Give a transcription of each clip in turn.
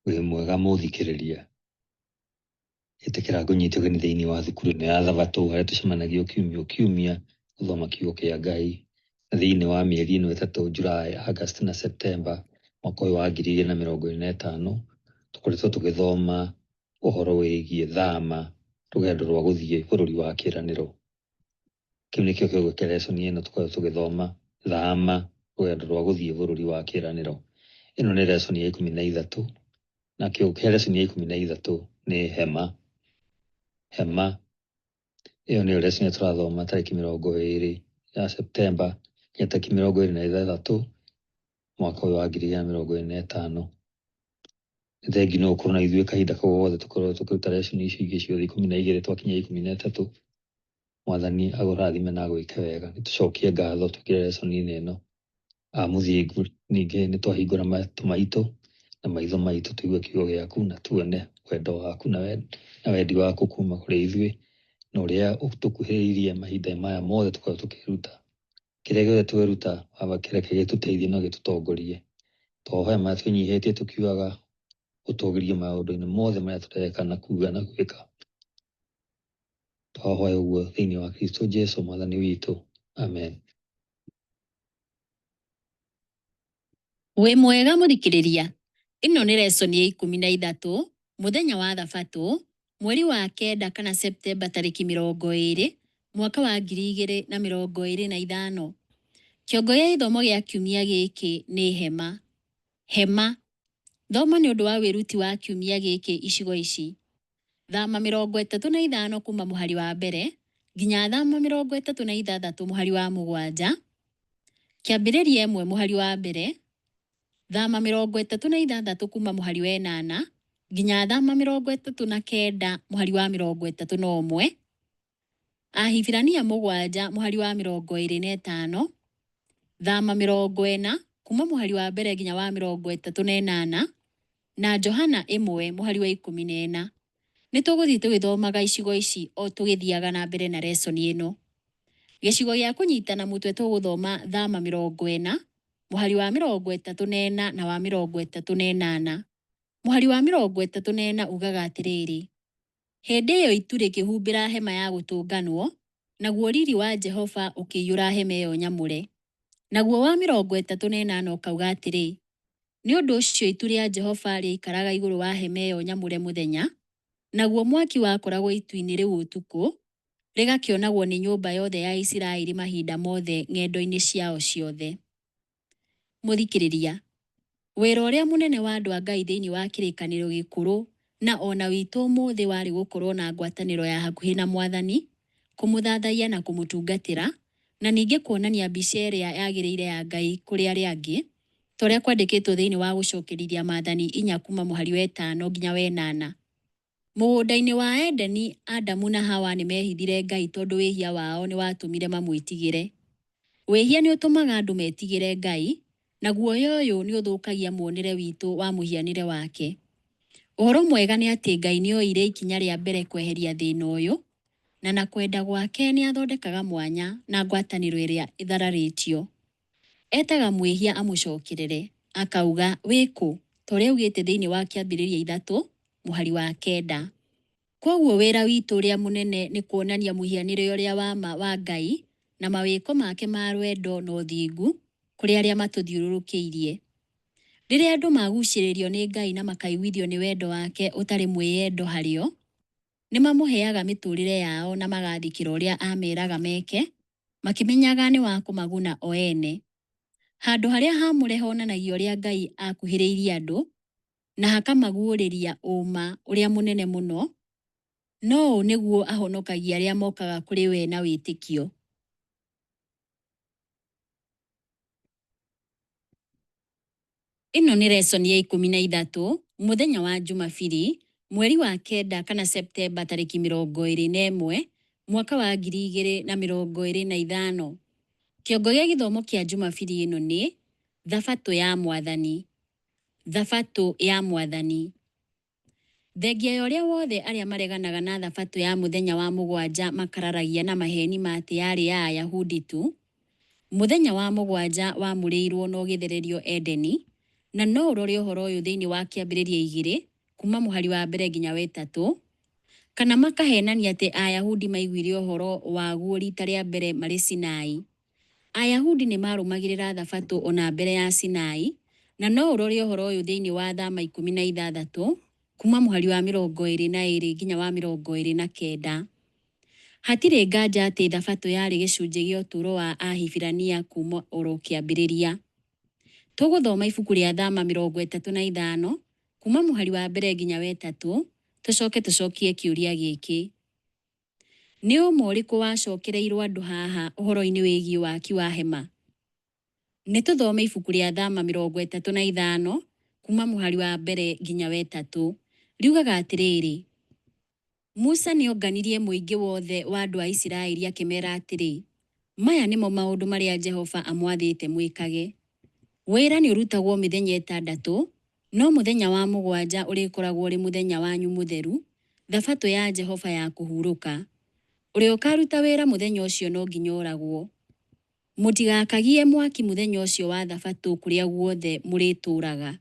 Wĩ mwega mũthikĩrĩria, ĩtĩkĩra ngũnyite ũgeni thĩinĩ wa thukuru-inĩ ya Thabatũ harĩa tũcemanagia kiumia kiumia gũthoma kiugo kĩa Ngai. Na thĩinĩ wa mĩeri ĩno ĩtatũ, July, August na September mwaka ũyũ wa 2025, tũkoretwo tũgĩthoma ũhoro wĩgiĩ thama, rũgendo rwa gũthiĩ bũrũri wa kĩĩranĩro. Kĩu nĩkĩo kiugo kĩa lesson ĩno tũkoretwo tũgĩthoma, thama, rũgendo rwa gũthiĩ bũrũri wa kĩĩranĩro. Ĩno nĩ lesson ya 13 na kiugo kĩa lesson ya 13 nĩ hema. Hema ĩyo nĩyo lesson tũrathoma tarĩki 20 ya September nginya tarĩki 26 mwaka ũyũ wa 2025. Nĩ thengiũ nĩ gũkorwo na ithuĩ kahinda kau gothe tũkorwo tũkĩruta lesson ici ingĩ ciothe 12 twakinya 13. Mwathani agũrathime na agwĩke wega. Nĩ tũcokie ngatho twĩkĩre lesson-inĩ ĩno. Mũthingu ningĩ nĩ twahingũra matũ maitũ na maitho maitũ tũigue kiugo gĩaku na tuone wendo waku na wendi waku kuma kũrĩ ithuĩ na ũrĩa ũtũkuhĩrĩirie mahinda maya mothe tũkorwo tũkĩruta. Kĩrĩa gĩothe tweruta kĩreke gĩtũteithie na gĩtũtongorie. Twahoya marĩa twĩnyihĩtie tũkiugaga ũtũgĩrie maũndũ-inĩ mothe marĩa tũreka na kuuga na gwĩka. Twahoya ũguo thĩinĩ wa Kristo Jesũ mwathani witũ. Amen. Wĩ mwega mũthikĩrĩria, ĩno nĩ lesson ya 13 mũthenya wa Thabatũ, mweri wa kenda kana September tarĩki 20 mwaka wa 2025. Kĩongo gĩa gĩthomo gĩa kiumia gĩkĩ nĩ hema. Hema. Thoma nĩ ũndũ wa wĩruti wa kiumia gĩkĩ icigo ici. Thama 35 kuma mũhari wa mbere nginya thama 36 mũhari wa mũgwanja. Kĩambĩrĩria 1 mũhari wa mbere. Thama 36 kuma mũhari wa 8 nginya thama 39 mũhari wa 31. Ahibirania 7 mũhari wa 25. Thama 40 kuma mũhari wa mbere nginya wa 38 na Johana 1 mũhari wa 14. Nĩ tũgũthiĩ tũgĩthomaga icigo ici o tũgĩthiaga na mbere na lesson ĩno. Gĩcigo gĩa kũnyitana mũtwe tũgũthoma thama 40 mũhari wa 34 na wa 38. Mũhari wa 34 ugaga atĩrĩrĩ: hĩndĩ ĩyo itu rĩkĩhumbĩra hema ya gũtũnganwo, naguo riri wa Jehova ũkĩiyũra hema ĩyo nyamũre. Naguo wa 38 ũkauga atĩrĩ: nĩ ũndũ ũcio itu rĩa Jehova rĩikaraga igũrũ wa hema ĩyo nyamũre mũthenya, naguo mwaki wakoragwo itu-inĩ rĩu ũtukũ, rĩgakĩonagwo nĩ nyũmba yothe ya Isiraeli mahinda mothe ng'endo-inĩ ciao ciothe. Mũthikĩrĩria, wĩra ũrĩa mũnene wa andũ a Ngai thĩinĩ wa kĩrĩkanĩro gĩkũrũ na ona witũ ũmũthĩ warĩ gũkorwo na ngwatanĩro ya hakuhĩ na Mwathani, kũmũthathaiya na kũmũtungatĩra, na ningĩ kuonania mbica ĩrĩa yagĩrĩire ya Ngai kũrĩ arĩa angĩ, ta ũrĩa kwandĩkĩtwo thĩinĩ wa gũcokerithia Maathani 4 kuma mũhari wa 5 nginya wa 8. Mũgũnda-inĩ wa Edeni, Adamu na Hawa nĩ mehithire Ngai tondũ wĩhia wao nĩ watũmire mamwĩtigĩre. Wĩhia nĩ ũtũmaga andũ metigĩre Ngai, na guoya ũyũ nĩ ũthũkagia muonere witũ wa mũhianĩre wake. Ũhoro mwega nĩ atĩ Ngai nĩ oire ikinya rĩa mbere kweheria thĩna ũyũ, na kwenda gwake nĩ athondekaga mwanya na ngwatanĩro ĩrĩa ĩthararĩtio. Etaga mwĩhia amũcokerere, akauga wĩkũ, ta ũrĩa augĩte thĩinĩ wa Kĩambĩrĩria 3 mũhari wa 9. Koguo wĩra witũ ũrĩa mũnene nĩ kuonania mũhianĩre ũrĩa wa ma wa Ngai na mawĩko make ma rwendo na ũthingu kũrĩ arĩa matũthiũrũrũkĩirie. Rĩrĩa andũ magucĩrĩrio nĩ Ngai na makaiguithio nĩ wendo wake ũtarĩ mwĩyendo harĩo, nĩ mamũheaga mĩtũrĩre yao na magathikĩra ũrĩa ameraga meke, makĩmenyaga nĩ wa kũmaguna o ene. Handũ harĩa hamũre honanagia ũrĩa Ngai akuhĩrĩirie andũ na hakamaguũrĩria ũma ũrĩa mũnene mũno, no ũũ nĩguo ahonokagia arĩa mokaga kũrĩ we na wĩtĩkio. Ĩno nĩ lesson ya 13 mũthenya wa Jumapili, mweri wa kenda kana September tarĩki 21 mwaka wa 2025. Kĩongo gĩa gĩthomo kĩa Jumapili ĩno nĩ Thabatũ ya Mwathani. Thabatũ ya Mwathani. Thengia ya ũrĩa wothe arĩa mareganaga na Thabatũ ya mũthenya wa mũgwanja makararagia na maheni ma atĩ yarĩ ya Ayahudi tu, mũthenya wa mũgwanja wamũrĩirwo na ũgĩthererio Edeni, na no ũrore ũhoro ũyũ thĩinĩ wa kĩambĩrĩria 2 kuma mũhari wa mbere nginya wa 3, kana makahenania atĩ Ayahudi maiguire ũhoro waguo rita rĩa mbere marĩ Sinai. Ayahudi nĩ marũmagĩrĩra Thabatũ ona mbere ya Sinai, na no ũrore ũhoro ũyũ thĩinĩ wa Thama 16 kuma mũhari wa 22 nginya wa 29. Hatirĩ nganja atĩ Thabatũ yarĩ gĩcunjĩ gĩa ũtũũro wa Ahibirania kuma oro kĩambĩrĩria. Tũgũthoma ibuku rĩa Thama 35 kuma mũhari wa mbere nginya wa 3, tũcokie kĩũria gĩkĩ. Nĩ ũma ũrĩkũ wacokereirwo andũ haha ũhoro-inĩ wĩgiĩ waki wa hema? Nĩ tũthome ibuku rĩa Thama 35 kuma mũhari wa mbere nginya wa 3. Riugaga atĩrĩrĩ: Musa nĩ onganirie mũingĩ wothe wa andũ a Isiraeli akĩmera atĩrĩ, maya nĩmo maũndũ marĩa Jehova amwathĩte mwĩkage. Wĩra nĩ ũrutagwo mĩthenya 6, no mũthenya wa 7 ũrĩkoragwo ũrĩ mũthenya wanyu mũtheru, Thabatũ ya Jehova ya kũhurũka. Ũrĩa ũkaruta wĩra mũthenya ũcio no nginya oragwo. Mũtigakagie mwaki mũthenya ũcio wa Thabatũ kũrĩa guothe mũrĩtũũraga.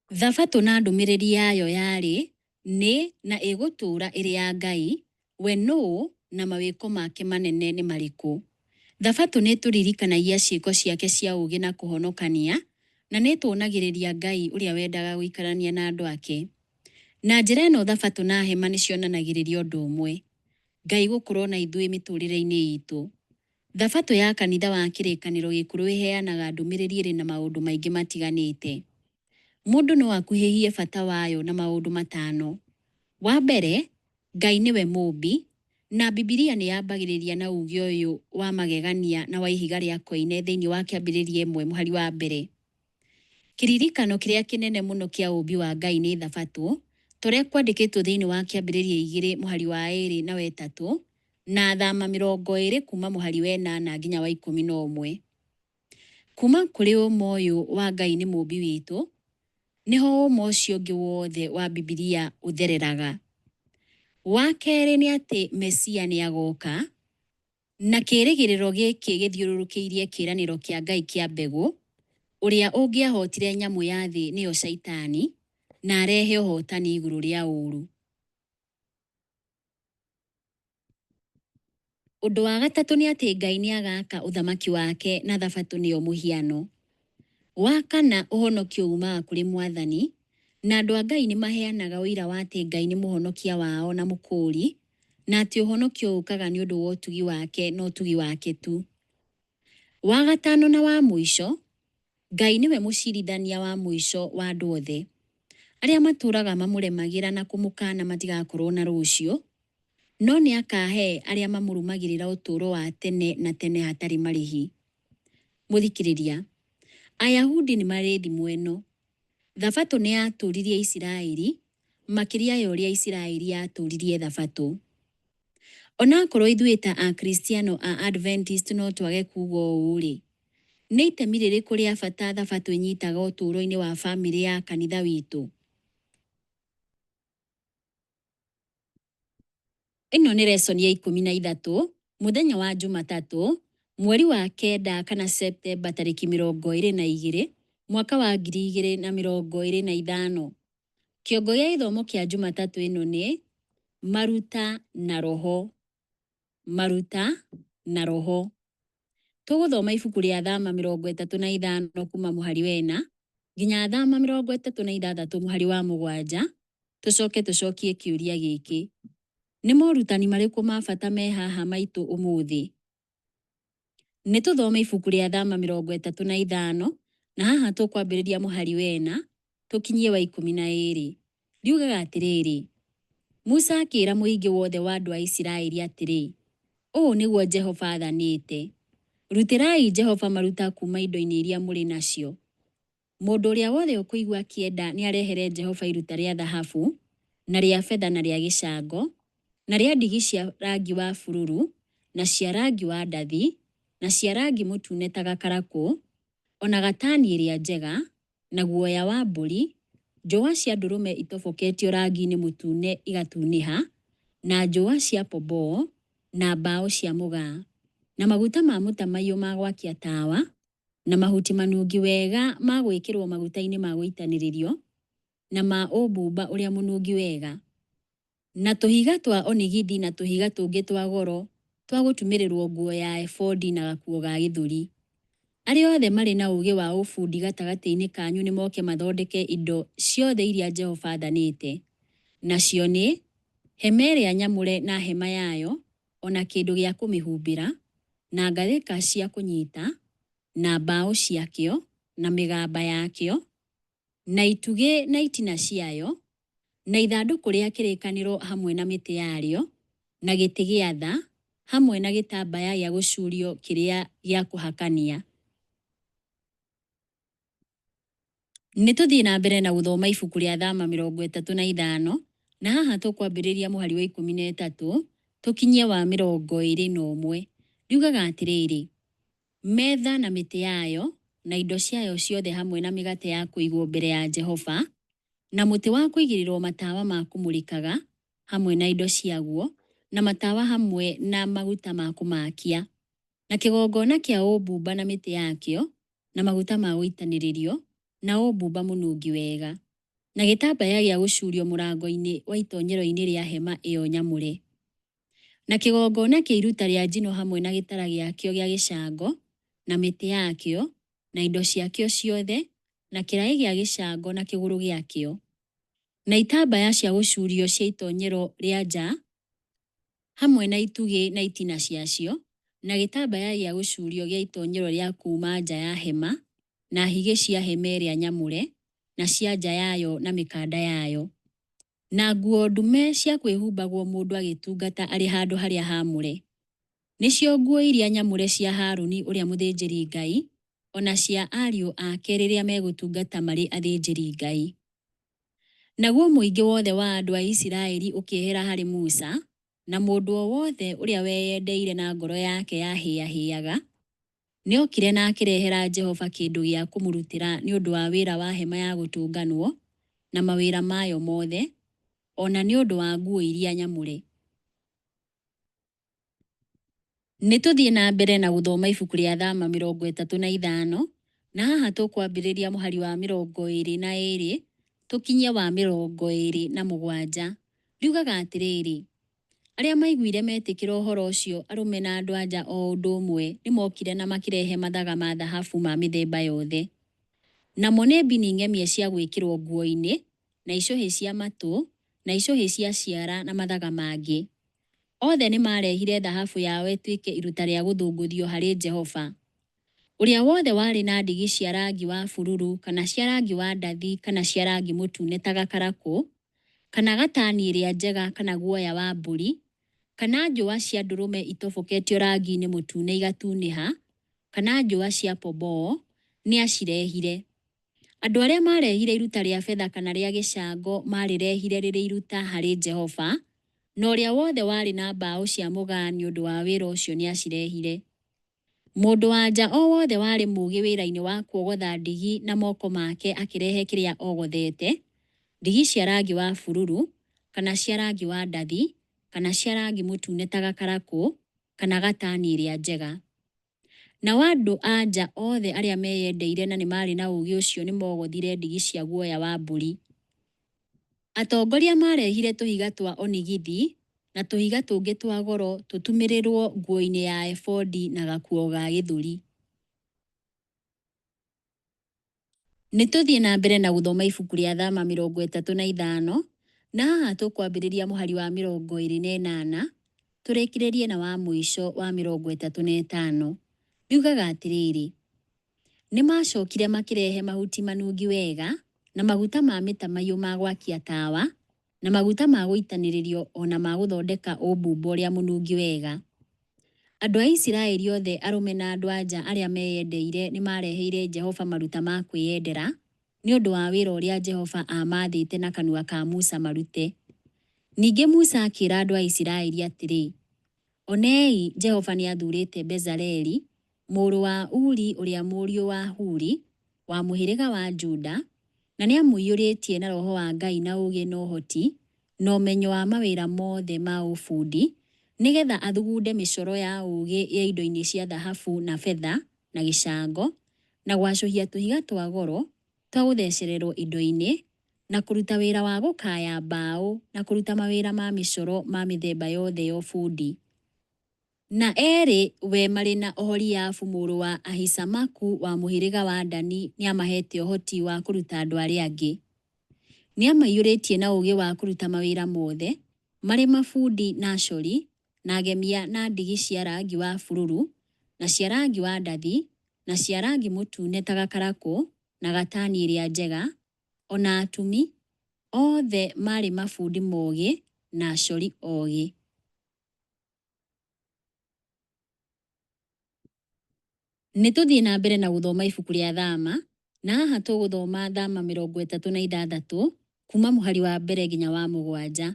Thabatũ na ndũmĩrĩri yayo yarĩ nĩ na ĩgũtũũra ĩrĩ ya Ngai, we nũũ na mawĩko make manene nĩ marĩkũ. Thabatũ nĩ tũririkanagia ciĩko ciake cia ũũgĩ na kũhonokania, na nĩ tuonagĩrĩria Ngai ũrĩa wendaga gũikarania na andũ ake. Na njĩra ĩno Thabatũ na hema nĩ cionanagĩrĩria ũndũ ũmwe: Ngai gũkorwo na ithuĩ mĩtũrĩre-inĩ itũ. Thabatũ ya kanitha wa kĩrĩkanĩro gĩkũrũ ĩheanaga ndũmĩrĩri ĩrĩ na maũndũ maingĩ matiganĩte. Mũndũ no akuhĩhie bata wayo na maũndũ 5. Wa mbere, Ngai nĩwe mũmbi, na Bibilia nĩ yambagĩrĩria na uge ũyũ wa magegania na wa ihiga rĩa koine thĩinĩ wa kĩambĩrĩria 1 mũhari wa mbere. Kĩririkano kĩrĩa kĩnene mũno kĩa ũmbi wa Ngai nĩ Thabatũ, tũrĩa kwandĩkĩtwo thĩinĩ wa kĩambĩrĩria 2 mũhari wa 2 na wa 3, na Thama 20 kuma mũhari wa 8 nginya wa 11. Kuma kũrĩ ũma ũyũ wa Ngai nĩ mũmbi witũ, nĩho ũma ũcio ũngĩ wothe wa Bibilia ũthereraga. Wa kerĩ nĩ atĩ Mesia nĩ agoka, na kĩĩrĩgĩrĩro gĩkĩ gĩthiũrũrũkĩirie kĩĩranĩro kĩa Ngai kĩa mbegũ, ũrĩa ũngĩahotire nyamũ ya thĩ nĩyo Shaitani, na arehe ũhotani igũrũ rĩa ũũru. Ũndũ wa gatatũ nĩ atĩ Ngai nĩ agaka ũthamaki wake na Thabatũ nĩyo mũhiano. Wa kana, ũhonokio umaga kũrĩ Mwathani, na andũ a Ngai nĩ maheanaga ũira wa atĩ Ngai nĩ mũhonokia wao na mũkũũri, na atĩ ũhonokio ũkaga nĩ ũndũ wa ũtugi wake na ũtugi wake tu. Wa gatano na wa mũico, Ngai nĩwe mũcirithania wa mũico wa andũ othe. Arĩa matũũraga mamũremagĩra na kũmũkana matigakorwo na rũciũ, no nĩ akahe arĩa mamũrũmagĩrĩra ũtũũro wa tene na tene hatarĩ marĩhi. Mũthikĩrĩria, Ayahudi nĩ marĩ thimo ĩno: Thabatũ nĩ yatũũririe Isiraeli makĩria ya ũrĩa Isiraeli yatũũririe Thabatũ. Onakorwo ithuĩ ta Akristiano a Adventist no twage kuuga ũũ-rĩ, nĩ itemi rĩrĩkũ rĩa bata Thabatũ ĩnyitaga ũtũũro-inĩ wa bamĩrĩ ya kanitha witũ? Ĩno nĩ lesson ya 13, mũthenya wa Jumatatũ, mweri wa 9 kana Septemba tarĩki 22, mwaka wa 2025. Kĩongo gĩa gĩthomo kĩa Jumatatũ ĩno nĩ maruta na roho. Maruta na roho. Tũgũthoma ibuku rĩa Thama 35 kuma mũhari wa 4 nginya Thama 36 mũhari wa 7, tũcokie kĩũria gĩkĩ. Nĩ morutani marĩkũ ma bata me haha maitũ ũmũthĩ? Nĩ tũthome ibuku rĩa Thama 35, na haha tũkwambĩrĩria mũhari wa 4 tũkinyie wa 12. Riugaga atĩrĩrĩ: Musa akĩĩra mũingĩ wothe wa andũ a Isiraeli atĩrĩ, ũũ nĩguo Jehova athanĩte: rutĩrai Jehova maruta kuma indo-inĩ iria mũrĩ nacio. Mũndũ ũrĩa wothe ũkũigua akĩenda nĩ arehere Jehova iruta rĩa thahabu, na rĩa betha na rĩa gĩcango, na rĩa ndigi cia rangi wa bururu, na cia rangi wa ndathi, na cia rangi mũtune ta gakarakũ, ona gatani ĩrĩa njega, na guoya wa mbũri, njũa cia ndũrũme itoboketio rangi-inĩ mũtune igatunĩha, na njũa cia pomboo, na mbaũ cia mũgaa, na maguta ma mũtamaiyũ ma gwakia tawa, na mahuti manungi wega ma gwĩkĩrwo maguta-inĩ ma gũitanĩrĩrio na ma ũmbumba ũrĩa mũnungi wega, na tũhiga twa onigithi na tũhiga tũngĩ twa goro twa gũtumĩrĩrwo nguo ya ebodi na gakuo ga gĩthũri. Arĩa othe marĩ na ũũgĩ wa ũbundi gatagatĩ-inĩ kanyu nĩ moke mathondeke indo ciothe iria Jehova athanĩte. Nacio nĩ hema ĩrĩa nyamũre na hema yayo, ona kĩndũ gĩa kũmĩhumbĩra, na ngathĩka cia kũnyita, na mbaũ ciakĩo, na mĩgamba yakĩo, na itugĩ na itina ciayo, na ithandũkũ rĩa kĩrĩkanĩro hamwe na mĩtĩ yarĩo, na gĩtĩ gĩa tha, hamwe na gĩtambaya gĩa gũcurio kĩrĩa gĩa kũhakania. Nĩtũthiĩ na mbere na gũthoma ibuku rĩa Thama 35, na haha tũkwambĩrĩria mũhari wa 13, tũkinyie wa 21. Riugaga atĩrĩrĩ: metha na mĩtĩ yayo, na indo ciayo ciothe hamwe na mĩgate ya kũigwo mbere ya Jehova, na mũtĩ wa kũigĩrĩrwo matawa ma kũmũrĩkaga, hamwe na indo ciaguo, na matawa hamwe na maguta ma kũmakia, na kĩgongona kĩa ũmbumba na mĩtĩ yakĩo, na maguta ma gũitanĩrĩrio, na ũmbumba mũnungi wega, na gĩtambaya gĩa gũcurio mũrango-inĩ wa itoonyero-inĩ rĩa hema ĩyo nyamũre, na kĩgongona kĩa iruta rĩa njino hamwe na gĩtara gĩakĩo gĩa gĩcango, na mĩtĩ yakĩo, na indo ciakĩo ciothe, na kĩraĩ gĩa gĩcango na kĩgũrũ gĩakĩo, na itambaya cia gũcurio cia itoonyero rĩa nja, hamwe na itugĩ na itina ciacio, na gĩtambaya gĩa gũcurio gĩa itoonyero rĩa kuuma nja ya hema, na higĩ cia hema ĩrĩa nyamũre, na cia nja yayo na mĩkanda yayo, na nguo ndume cia kwĩhumbagwo mũndũ agĩtungata arĩ handũ harĩa haamũre. Nĩcio nguo iria nyamũre cia Harũni ũrĩa mũthĩnjĩri Ngai, ona cia ariũ ake rĩrĩa megũtungata marĩ athĩnjĩri Ngai. Naguo mũingĩ wothe wa andũ a Isiraeli ũkĩehera harĩ Musa, na mũndũ o wothe ũrĩa weyendeire na ngoro yake yahĩahĩaga, nĩokire na akĩrehera Jehova kĩndũ gĩa kũmũrutĩra nĩ ũndũ wa wĩra wa hema ya gũtũnganwo na mawĩra mayo mothe, ona nĩ ũndũ wa nguo iria nyamũre. Nĩtũthiĩ na mbere na gũthoma ibuku rĩa Thama 35, na haha tũkwambĩrĩria mũhari wa 22 tũkinyie wa 27. Riugaga atĩrĩrĩ: arĩa maiguire metĩkĩra ũhoro ũcio, arũme na andũ-a-nja o ũndũ ũmwe, nĩmokire na makĩrehe mathaga ma thahabu ma mĩthemba yothe. Namo nĩ mbini ng'emie cia gwĩkĩrwo nguo-inĩ, na icũhĩ cia matũ, na icũhĩ cia ciara na mathaga mangĩ. Othe nĩmarehire thahabu yao ĩtuĩke iruta rĩa gũthũngũthio harĩ Jehova. Ũrĩa wothe warĩ na ndigi cia rangi wa bururu, kana cia rangi wa ndathi, kana cia rangi mũtune ta gakarakũ, kana gatani ĩrĩa njega, kana guoya wa mbũri, kana njũa cia ndũrũme itoboketio rangi-inĩ mũtune igatunĩha, kana njũa cia pomboo, nĩ acirehire. Andũ arĩa marehire iruta rĩa betha kana rĩa gĩcango marĩrehire rĩrĩ iruta harĩ Jehova, na ũrĩa wothe warĩ na mbaũ cia mũgaa nĩ ũndũ wa wĩra ũcio nĩ acirehire. Mũndũ-wa-nja o wothe warĩ mũũgĩ wĩra-inĩ wa kuogotha ndigi na moko make akĩrehe kĩrĩa ogothete, ndigi cia rangi wa bururu, kana cia rangi wa ndathi, kana cia rangi mũtune ta gakarakũ, kana gatani ĩrĩa njega. Nao andũ-a-nja othe arĩa meyendeire na nĩ marĩ na ũũgĩ ũcio nĩ mogothire ndigi cia guoya wa mbũri. Atongoria marehire tũhiga twa onigithi na tũhiga tũngĩ twa goro tũtumĩrĩrwo nguo-inĩ ya ebodi na gakuo ga gĩthũri. Nĩtũthiĩ na mbere na gũthoma ibuku rĩa Thama 35, na haha tũkwambĩrĩria mũhari wa 28 tũrĩkĩrĩrie na wa mũico wa 35. Riugaga atĩrĩrĩ: nĩmacokire makĩrehe mahuti manungi wega, na maguta ma mĩtamaiyũ ma gwakia tawa, na maguta ma gũitanĩrĩrio ona ma gũthondeka ũmbumba ũrĩa mũnungi wega. Andũ a Isiraeli othe, arũme na andũ-a-nja arĩa meyendeire nĩ mareheire Jehova maruta ma kwĩyendera nĩ ũndũ wa wĩra ũrĩa Jehova amathĩte na kanua ka Musa marute. Ningĩ Musa akĩra andũ a Isiraeli atĩrĩ: onei, Jehova nĩ athurĩte Bezaleli, mũrũ wa Uri ũrĩa mũriũ wa Huri, wa mũhĩrĩga wa Juda, na nĩ amũiyũrĩtie na roho wa Ngai na ũũgĩ na ũhoti, na ũmenyo wa mawĩra mothe ma ũbundi, nĩgetha athugunde mĩcoro ya ũũgĩ ya indo-inĩ cia thahabu na betha na gĩcango, na gwacũhia tũhiga twa goro twa gũthecererwo indo-inĩ na kũruta wĩra wa gũkaya mbaũ na kũruta mawĩra ma mĩcoro ma mĩthemba yothe ya ũbundi. Na erĩ we marĩ na Oholiabu mũrũ wa Ahisamaku wa mũhĩrĩga wa Dani nĩamahete ũhoti wa kũruta andũ arĩa angĩ. Nĩamaiyũrĩtie na ũũgĩ wa kũruta mawĩra mothe marĩ mabundi na acori na agemia na ndigi cia rangi wa bururu na cia rangi wa ndathi na cia rangi mũtune ta gakarakũ na gatani ĩrĩa njega, ona atumi othe marĩ mabundi moogĩ na acori oogĩ. Nĩtũthiĩ na mbere na gũthoma ibuku rĩa Thama, na haha tũgũthoma Thama 36 kuma mũhari wa mbere nginya wa 7.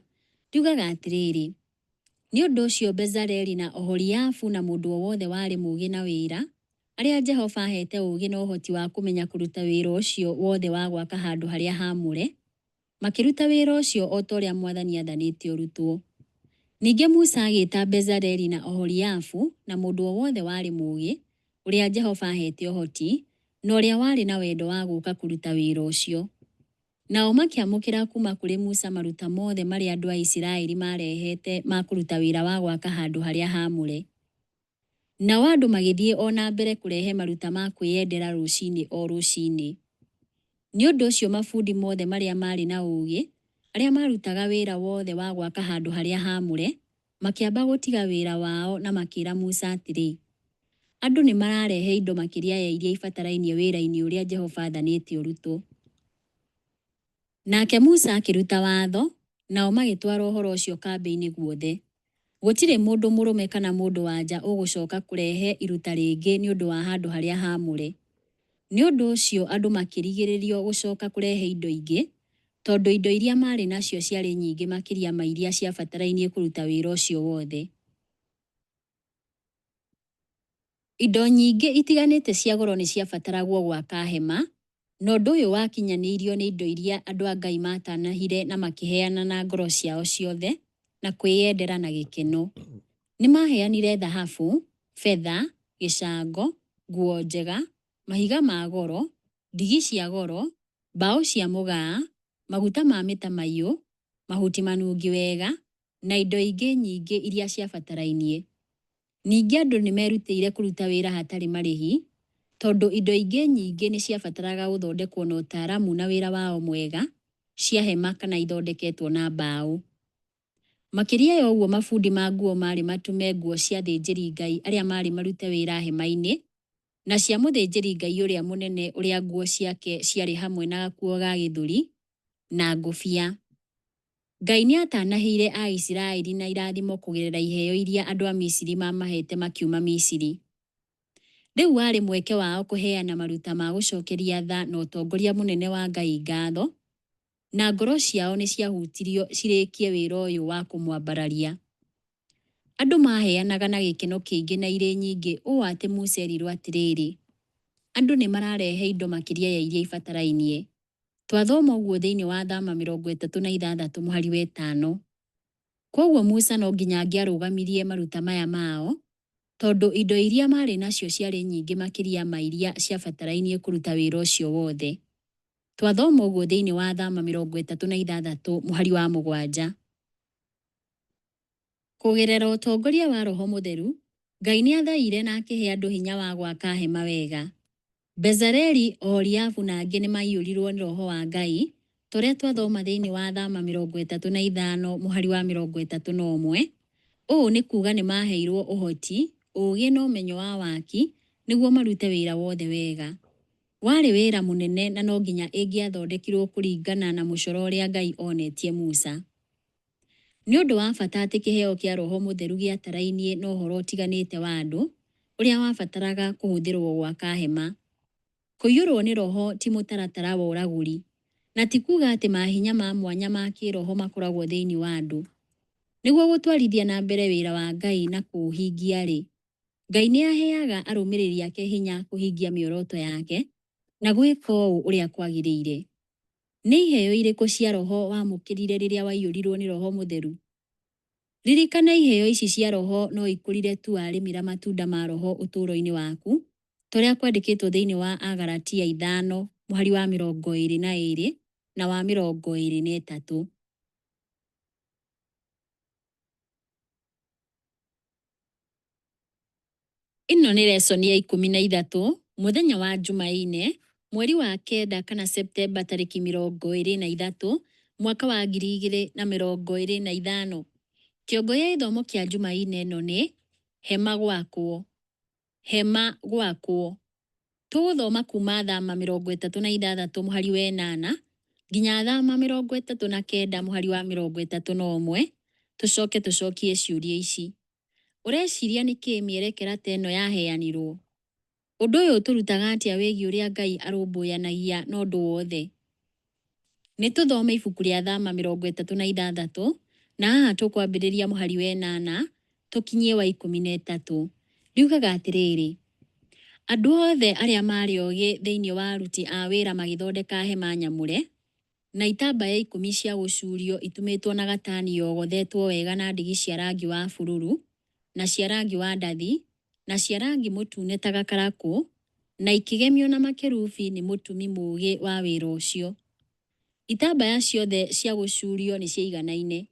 Riugaga atĩrĩrĩ: nĩ ũndũ ũcio Bezaleli na Oholiabu na mũndũ o wothe warĩ mũũgĩ na wĩra, arĩa Jehova ahete ũũgĩ na ũhoti wa kũmenya kũruta wĩra ũcio wothe wa gwaka handũ harĩa haamũre, makĩruta wĩra ũcio o ta ũrĩa Mwathani athanĩte ũrutwo. Ningĩ Musa agĩĩta Bezaleli na Oholiabu na mũndũ o wothe warĩ mũũgĩ, ũrĩa Jehova ahete ũhoti, na ũrĩa warĩ na wendo wa gũũka kũruta wĩra ũcio. Nao makĩamũkĩra kuma kũrĩ Musa maruta mothe marĩa andũ a Isiraeli marehete ma kũruta wĩra wa gwaka handũ harĩa haamũre. Nao andũ magĩthiĩ o na mbere kũrehe maruta ma kwĩyendera rũciinĩ o rũciinĩ. Nĩ ũndũ ũcio mabundi mothe marĩa marĩ na ũũgĩ, arĩa marutaga wĩra wothe wa gwaka handũ harĩa haamũre, makĩamba gũtiga wĩra wao na makĩĩra Musa atĩrĩ: andũ nĩ mararehe indo makĩria ya iria ibatarainie wĩra-inĩ ũrĩa Jehova athanĩte ũrutwo. Nake Musa akĩruta watho, nao magĩtwara ũhoro ũcio kambĩ-inĩ guothe. Gũtirĩ mũndũ mũrũme kana mũndũ wa-nja ũgũcoka kũrehe iruta rĩngĩ nĩ ũndũ wa handũ harĩa haamũre. Nĩ ũndũ ũcio andũ makĩrigĩrĩrio gũcoka kũrehe indo ingĩ, tondũ indo iria marĩ nacio ciarĩ nyingĩ makĩria ma iria ciabatarainie kũruta wĩra ũcio wothe. Indo nyingĩ itiganĩte cia goro nĩ ciabataragwo gwaka hema, na ũndũ ũyũ wakinyanĩirio nĩ indo iria andũ a Ngai matanahire na makĩheana na ngoro ciao ciothe na kwĩyendera na gĩkeno. Nĩ maheanire thahabu, betha, gĩcango, nguo njega, mahiga ma goro, ndigi cia goro, mbaũ cia mũgaa, maguta ma mĩtamaiyũ, mahuti manungi wega, na indo ingĩ nyingĩ iria ciabatarainie. Ningĩ andũ nĩ merutĩire kũruta wĩra hatarĩ marĩhi, tondũ indo ingĩ nyingĩ nĩ ciabataraga gũthondekwo na ũtaaramu na wĩra wao mwega, cia hema kana ithondeketwo na mbaũ. Makĩria ya ũguo, mabundi ma nguo marĩ matume nguo cia athĩnjĩri-Ngai arĩa marĩ marute wĩra hema-inĩ, na cia mũthĩnjĩri-Ngai ũrĩa mũnene ũrĩa nguo ciake ciarĩ hamwe na gakuo ga gĩthũri na ngũbia. Ngai nĩ atanaheire a Isiraeli na irathimo kũgerera iheo iria andũ a Misiri mamahete makiuma Misiri. Rĩu warĩ mweke wao kũheana maruta ma gũcokeria tha na ũtongoria mũnene wa Ngai ngatho, na ngoro ciao nĩ ciahutirio cirĩkie wĩra ũyũ wa kũmwambararia. Andũ maheanaga na gĩkeno kĩingĩ na irĩ nyingĩ ũũ atĩ Musa erirwo atĩrĩrĩ: andũ nĩ mararehe indo makĩria ya iria ibatarainie. Twathoma ũguo thĩinĩ wa Thama 36 mũhari wa 5. Kwoguo Musa no nginya angĩarũgamirie maruta maya mao, tondũ indo iria marĩ nacio ciarĩ nyingĩ makĩria ma iria ciabatarainie kũruta wĩra ũcio wothe. Twathoma ũguo thĩinĩ wa Thama 36 mũhari wa 7. Kũgerera ũtongoria wa Roho Mũtheru, Ngai nĩ athaire na akĩhe andũ hinya wa gwaka hema wega. Bezaleli, Oholiabu na angĩ nĩ maiyũrirwo nĩ Roho wa Ngai, tũrĩa twathoma thĩinĩ wa Thama 35 mũhari wa 31. Ũũ nĩ kuuga nĩ maheirwo ũhoti, ũũgĩ na ũmenyo wa waki nĩguo marute wĩra wothe wega. Warĩ wĩra mũnene na no nginya ĩngĩathondekirwo kũringana na mũcoro ũrĩa Ngai onetie Musa. Nĩ ũndũ wa bata atĩ kĩheo kĩa Roho Mũtheru gĩatarainie na ũhoro ũtiganĩte wa andũ ũrĩa wabataraga kũhũthĩrwo gwaka hema. Kũiyũrwo nĩ Roho ti mũtaratara wa ũragũri, na ti kuuga atĩ mahinya ma mwanya ma kĩroho makoragwo thĩinĩ wa andũ. Nĩguo gũtwarithia na mbere wĩra wa Ngai na kũũhingia-rĩ, Ngai nĩ aheaga arũmĩrĩri ake hinya kũhingia mĩoroto yake na gwĩka ũũ ũrĩa kwagĩrĩire. Nĩ iheo irĩkũ cia Roho wamũkĩrire rĩrĩa waiyũrirwo nĩ Roho Mũtheru? Ririkana iheo ici cia Roho no ikũrire tu warĩmĩra matunda ma Roho ũtũũro-inĩ waku, tũrĩa kwandĩkĩtwo thĩinĩ wa Agalatia 5 mũhari wa 22 na wa 23. Ĩno nĩ lesson ya 13 mũthenya wa Jumaine mweri wa 9 kana Septemba tarĩki 23 mwaka wa 2025. Kĩongo ya ithomo kĩa Jumaine ĩno nĩ hema gwakwo. Hema gwakwo. Tũgũthoma kuma thama 36 mũhari wa 8 nginya thama 39 mũhari wa 31. Tũcoke tũcokie ciũria ici. Ũreciria nĩ kĩĩ mĩerekera ta ĩno yaheanirwo? Ũndũ ũyũ tũrutaga atĩa wĩgiĩ ũrĩa Ngai arũmbũyanagia na ũndũ wothe? Nĩ tũthome ibuku rĩa thama 36 na haha tũkwambĩrĩria mũhari wa 8 tũkinyie wa 13. Riugaga atĩrĩrĩ: andũ othe arĩa marĩ ogĩ thĩinĩ wa aruti a wĩra magĩthondeka hema nyamũre na itambaya 10 cia gũcurio itumĩtwo na gatani yogothetwo wega na ndigi cia rangi wa bururu na cia rangi wa ndathi na cia rangi mũtune ta gakarakũ na ikĩgemio na makerubi nĩ mũtumi mũũgĩ wa wĩra ũcio. Itambaya ciothe cia gũcurio nĩ ciaiganaine.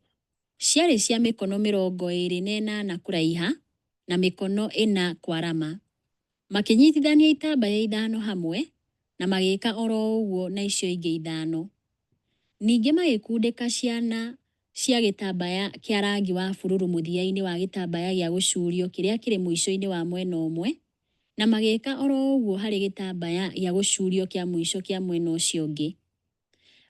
Ciarĩ cia mĩkono 28 kũraiha na mĩkono 4 kwarama. Makĩnyitithania itambaya 5 hamwe na magĩka oro ũguo na icio ingĩ 5. Ningĩ magĩkundĩka ciana cia gĩtambaya kĩa rangi wa bururu mũthia-inĩ wa gĩtambaya gĩa gũcurio kĩrĩa kĩrĩ mũico-inĩ wa mwena ũmwe na magĩka oro ũguo harĩ gĩtambaya gĩa gũcurio kĩa mũico kĩa mwena ũcio ũngĩ.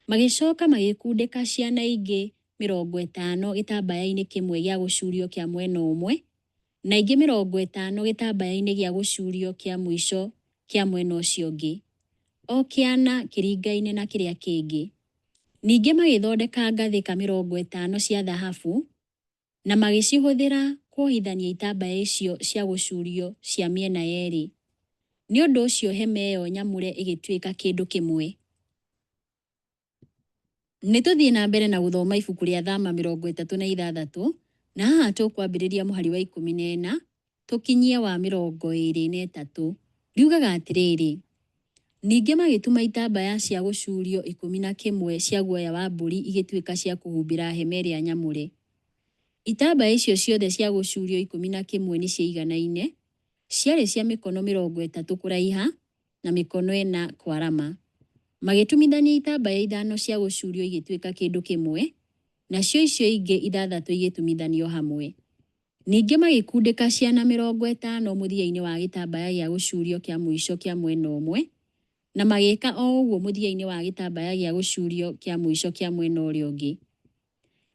Magĩcoka magĩkundĩka ciana ingĩ 50 gĩtambaya-inĩ kĩmwe gĩa gũcurio kĩa mwena ũmwe na ingĩ 50 gĩtambaya-inĩ gĩa gũcurio kĩa mũico kĩa mwena ũcio ũngĩ, o kĩana kĩringaine na kĩrĩa kĩngĩ. Ningĩ magĩthondeka ngathĩka 50 cia thahabu na magĩcihũthĩra kuohithania itambaya icio cia gũcurio cia mĩena yerĩ. Nĩ ũndũ ũcio hema ĩyo nyamũre ĩgĩtuĩka kĩndũ kĩmwe. Nĩ tũthiĩ na mbere na gũthoma ibuku rĩa thama 36 na haha tũkwambĩrĩria mũhari wa 14 tũkinyie wa 23. Riugaga atĩrĩrĩ: ningĩ magĩtuma itambaya cia gũcurio 11 cia guoya wa mbũri igĩtuĩka cia kũhumbĩra hema ĩrĩa nyamũre. Itambaya icio ciothe cia gũcurio 11 nĩ ciaiganaine. Ciarĩ cia mĩkono 30 kũraiha na mĩkono 4 kwarama. Magĩtumithania itambaya 5 cia gũcurio igĩtuĩka kĩndũ kĩmwe, nacio icio ingĩ 6 igĩtumithanio hamwe. Ningĩ magĩkundĩka ciana 50 mũthia-inĩ wa gĩtambaya gĩa gũcurio kĩa mũico kĩa mwena ũmwe na magĩka o ũguo mũthia-inĩ wa gĩtambaya gĩa gũcurio kĩa mũico kĩa mwena ũrĩa ũngĩ.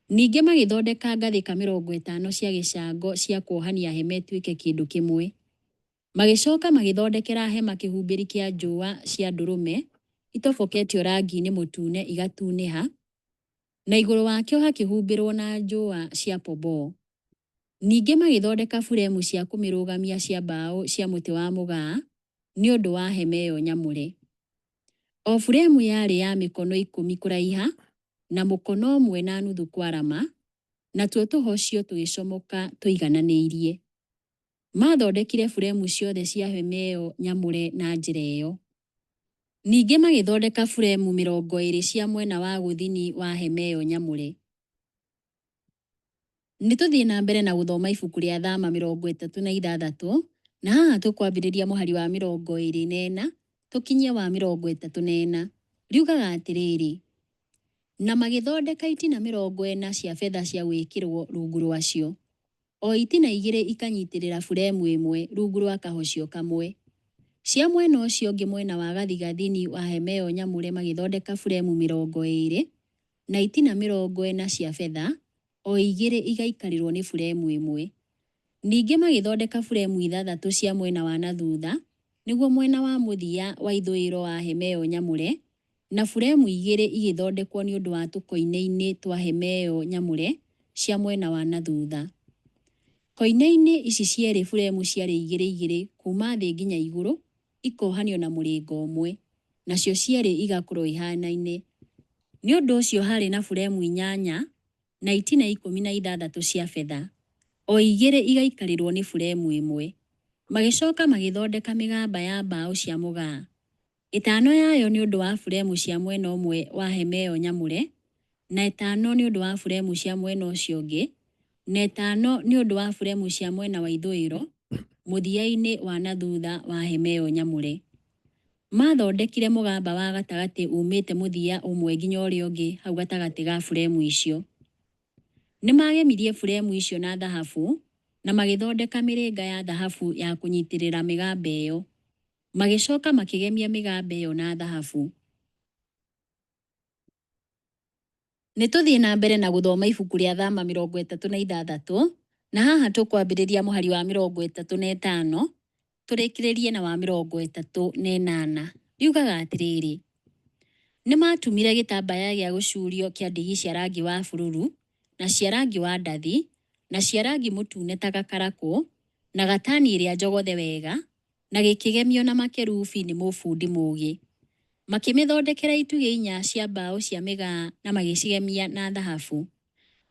Ningĩ magĩthondeka ngathĩka 50 cia gĩcango cia kuohania hema ĩtuĩke kĩndũ kĩmwe. Magĩcoka magĩthondekera hema kĩhumbĩri kĩa njũa cia ndũrũme itoboketio rangi-inĩ mũtune igatunĩha na igũrũ wakĩo hakĩhumbĩrwo na njũa cia pomboo. Ningĩ magĩthondeka buremu cia kũmĩrũgamia cia mbaũ cia mũtĩ wa mũgaa nĩ ũndũ wa hema ĩyo nyamũre. O buremu yarĩ ya mĩkono 10 kũraiha na mũkono 1.5 kwarama, natuo tũhocio tũgĩcomoka tũigananĩirie. Mathondekire buremu ciothe cia hema ĩyo nyamũre na njĩra ĩyo. Ningĩ magĩthondeka buremu 20 cia mwena wa gũthini wa hema ĩyo nyamũre. Nĩ tũthiĩ na mbere na gũthoma ibuku rĩa thama 36 na haha tũkwambĩrĩria mũhari wa 24 tũkinyie wa 34. Riugaga atĩrĩrĩ: na magĩthondeka itina 40 cia betha cia gwĩkĩrwo rungu rwacio, o itina 2 ikanyitĩrĩra buremu ĩmwe rungu rwa kahocio kamwe. Cia mwena ũcio ũngĩ mwena wa gathigathini wa hema ĩyo nyamũre magĩthondeka buremu 20 na itina 40 cia betha, o 2 igaikarĩrwo nĩ buremu ĩmwe. Ningĩ magĩthondeka buremu 6 cia mwena wa na thutha nĩguo mwena wa mũthia wa ithũĩro wa hema ĩyo nyamũre, na buremu 2 igĩthondekwo nĩ ũndũ wa tũkoine-inĩ twa hema ĩyo nyamũre cia mwena wa na thutha. Koine-inĩ ici cierĩ buremu ciarĩ 2 kuma thĩ nginya igũrũ ikohanio na mũrĩngo ũmwe, nacio cierĩ igakorwo ihanaine. Nĩ ũndũ ũcio harĩ na buremu 8 na itina 16 cia betha, o 2 igaikarĩrwo nĩ buremu ĩmwe. Magĩcoka magĩthondeka mĩgamba ya mbaũ cia mũgaa. 5 yayo nĩ ũndũ wa buremu cia mwena ũmwe wa hema ĩyo nyamũre, na 5 nĩ ũndũ wa buremu cia mwena ũcio ũngĩ, na 5 nĩ ũndũ wa buremu cia mwena wa ithũĩro, mũthia-inĩ wa na thutha wa hema ĩyo nyamũre. Mathondekire mũgamba wa gatagatĩ umĩte mũthia ũmwe nginya ũrĩa ũngĩ hau gatagatĩ ga buremu icio. Nĩ magemirie buremu icio na thahabu na magĩthondeka mĩrĩnga ya thahabu ya kũnyitĩrĩra mĩgamba ĩyo. Magĩcoka makĩgemia mĩgamba ĩyo na thahabu. Nĩtũthiĩ na mbere na gũthoma ibuku rĩa Thama 36 na haha tũkwambĩrĩria mũhari wa 35 tũrĩkĩrĩrie na wa 38. Riugaga atĩrĩrĩ: nĩ matumire gĩtambaya gĩa gũcurio kĩa ndigi cia rangi wa bururu na cia rangi wa ndathi na cia rangi mũtune ta gakarakũ na gatani ĩrĩa njogothe wega, na gĩkĩgemio na makerubi nĩ mũbundi mũũgĩ. Makĩmĩthondekera itugĩ 4 cia mbaũ cia mĩgaa na magĩcigemia na thahabu.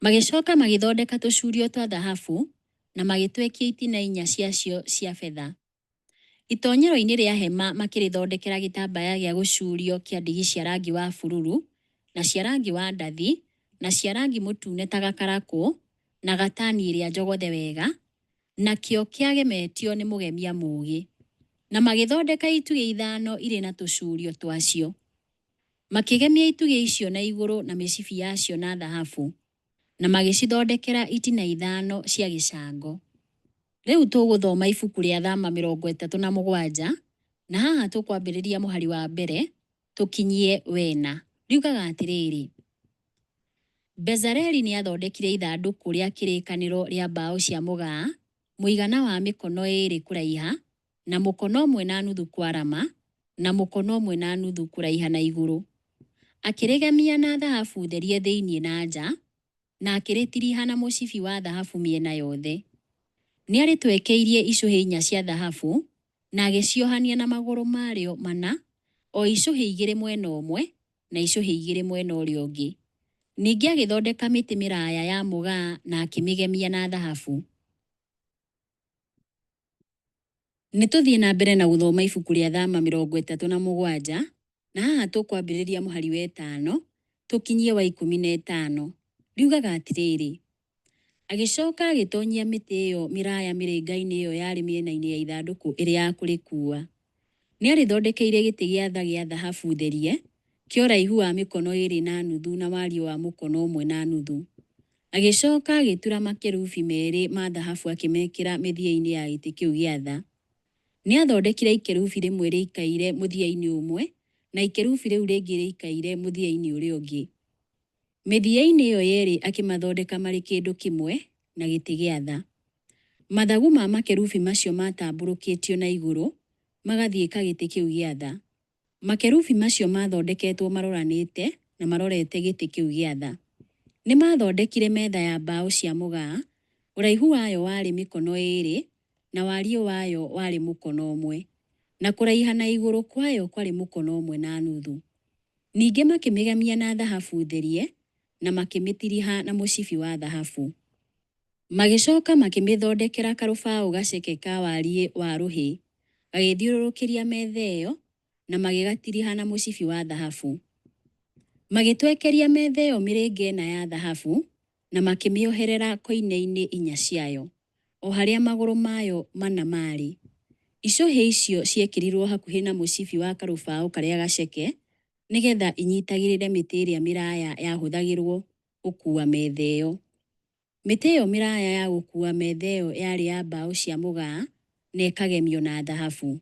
Magĩcoka magĩthondeka tũcurio twa thahabu na magĩtwekia itina 4 ciacio cia betha. Itonyero-inĩ rĩa hema makĩrĩthondekera gĩtambaya gĩa gũcurio kĩa ndigi cia rangi wa bururu na cia rangi wa ndathi na cia rangi mũtune ta gakarakũ na gatani ĩrĩa njogothe wega, nakĩo kĩagemetio nĩ mũgemia mũũgĩ. Na magĩthondeka itugĩ 5 irĩ na tũcurio twacio. Makĩgemia itugĩ icio na igũrũ na mĩcibi yacio na thahabu, na magĩcithondekera itina 5 cia gĩcango. Rĩu tũgũthoma ibuku rĩa Thama 37 na haha tũkwambĩrĩria mũhari wa mbere tũkinyie wena. Riugaga atĩrĩrĩ: Bezaleli nĩ athondekire ithandũkũ rĩa kĩrĩkanĩro rĩa mbaũ cia mũgaa, mũigana wa mĩkono 2 kũraiha na mũkono 1.5 kwarama na mũkono 1.5 kũraiha na igũrũ. Akĩrĩgemia na thahabu therie thĩinĩ na nja, na akĩrĩtiriha na mũcibi wa thahabu mĩena yothe. Nĩ arĩtwekeirie icũhĩ 4 cia thahabu na agĩciohania na magũrũ marĩo 4, o icũhĩ 2 mwena ũmwe na icũhĩ 2 mwena ũrĩa ũngĩ. Ningĩ agĩthondeka mĩtĩ mĩraya ya mũgaa na akĩmĩgemia na thahabu. Nĩtũthiĩ na mbere na gũthoma ibuku rĩa Thama 37 na haha tũkwambĩrĩria mũhari wa 5 tũkinyie wa 15. Riugaga atĩrĩrĩ: agĩcoka agĩtonyia mĩtĩ ĩyo mĩraya mĩrĩnga-inĩ ĩyo yarĩ mĩena-inĩ ya ithandũkũ ĩrĩa ya kũrĩkua. Nĩ arĩthondekeire gĩtĩ gĩa tha gĩa thahabu therie kĩa ũraihu wa mĩkono 2.5 na wariĩ wa mũkono 1.5. Agĩcoka agĩtura makerubi merĩ ma thahabu akĩmekĩra mĩthia-inĩ ya gĩtĩ kĩu gĩa tha. Nĩ athondekire ikerubi rĩmwe rĩikaire mũthia-inĩ ũmwe na ikerubi rĩu rĩngĩ rĩikaire mũthia-inĩ ũrĩa ũngĩ. Mĩthia-inĩ ĩyo yerĩ akĩmathondeka marĩ kĩndũ kĩmwe na gĩtĩ gĩa tha. Mathagu ma makerubi macio matambũrũkĩtio na igũrũ magathiĩka gĩtĩ kĩu gĩa tha. Makerubi macio mathondeketwo maroranĩte na marorete gĩtĩ kĩu gĩa tha. Nĩ mathondekire metha ya mbaũ cia mũgaa, ũraihu wayo warĩ mĩkono 2 na wariĩ wayo warĩ mũkono 1, na kũraiha na igũrũ kwayo kwarĩ mũkono 1.5. Ningĩ makĩmĩgemia na thahabu therie na makĩmĩtiriha na mũcibi wa thahabu. Magĩcoka makĩmĩthondekera karũbaũ gaceke ka wariĩ wa rũhĩ, gagĩthiũrũrũkĩria metha ĩyo na magĩgatiriha na mũcibi wa thahabu. Magĩtwekeria metha ĩyo mĩrĩnga ya thahabu na makĩmĩoherera koine-inĩ 4 ciayo, o harĩa magũrũ mayo 4 marĩ. Icũhĩ icio ciekĩrirwo hakuhĩ na mũcibi wa karũbaũ karĩa gaceke nĩgetha inyitagĩrĩre mĩtĩ ĩrĩa mĩraya yahũthagĩrwo gũkua metha ĩyo. Mĩtĩ ĩyo mĩraya ya gũkua metha ĩyo yarĩ ya mbaũ cia mũgaa na ĩkagemio na thahabu.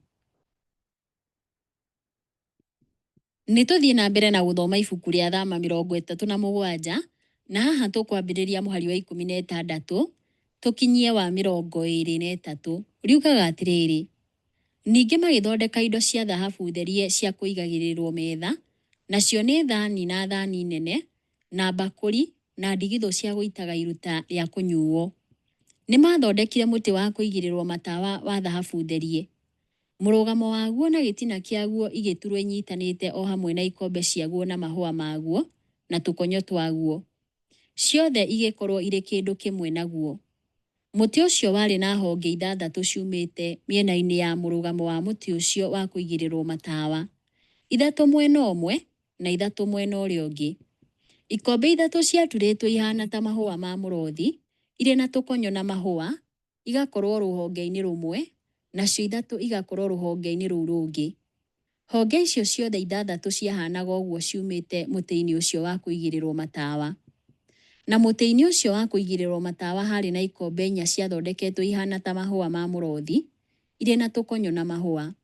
Nĩtũthiĩ na mbere na gũthoma ibuku rĩa Thama 37 na haha tũkwambĩrĩria mũhari wa 16 tũkinyie wa 23. Riugaga atĩrĩrĩ: ningĩ magĩthondeka indo cia thahabu therie cia kũigagĩrĩrwo metha, nacio nĩ thani na thani nene na mbakũri na ndigithũ cia gũitaga iruta rĩa kũnyuo. Nĩ mathondekire mũtĩ wa kũigĩrĩrwo matawa wa thahabu therie. Mũrũgamo waguo na gĩtina kĩaguo igĩturwo inyitanĩte o hamwe na ikombe ciaguo na mahũa maguo na tũkonyo twaguo. Ciothe igĩkorwo irĩ kĩndũ kĩmwe naguo. Mũtĩ ũcio warĩ na honge ithathatũ ciumĩte mĩena-inĩ ya mũrũgamo wa mũtĩ ũcio wa kũigĩrĩrwo matawa. Ithatũ mwena ũmwe na ithatũ mwena ũrĩa ũngĩ. Ikombe ithatũ ciaturĩtwo ihana ta mahũa ma mũrothi, irĩ na tũkonyo na mahũa, igakorwo rũhonge-inĩ rũmwe, nacio ithatũ igakorwo rũhonge-inĩ rũu rũngĩ. Honge icio ciothe ithathatũ ciahanaga ũguo ciumĩte mũtĩ-inĩ ũcio wa kũigĩrĩrwo matawa. Na mũtĩ-inĩ ũcio wa kũigĩrĩrwo matawa harĩ na ikombe 4 ciathondeketwo ihana ta mahũa ma mũrothi, irĩ na tũkonyo na mahũa.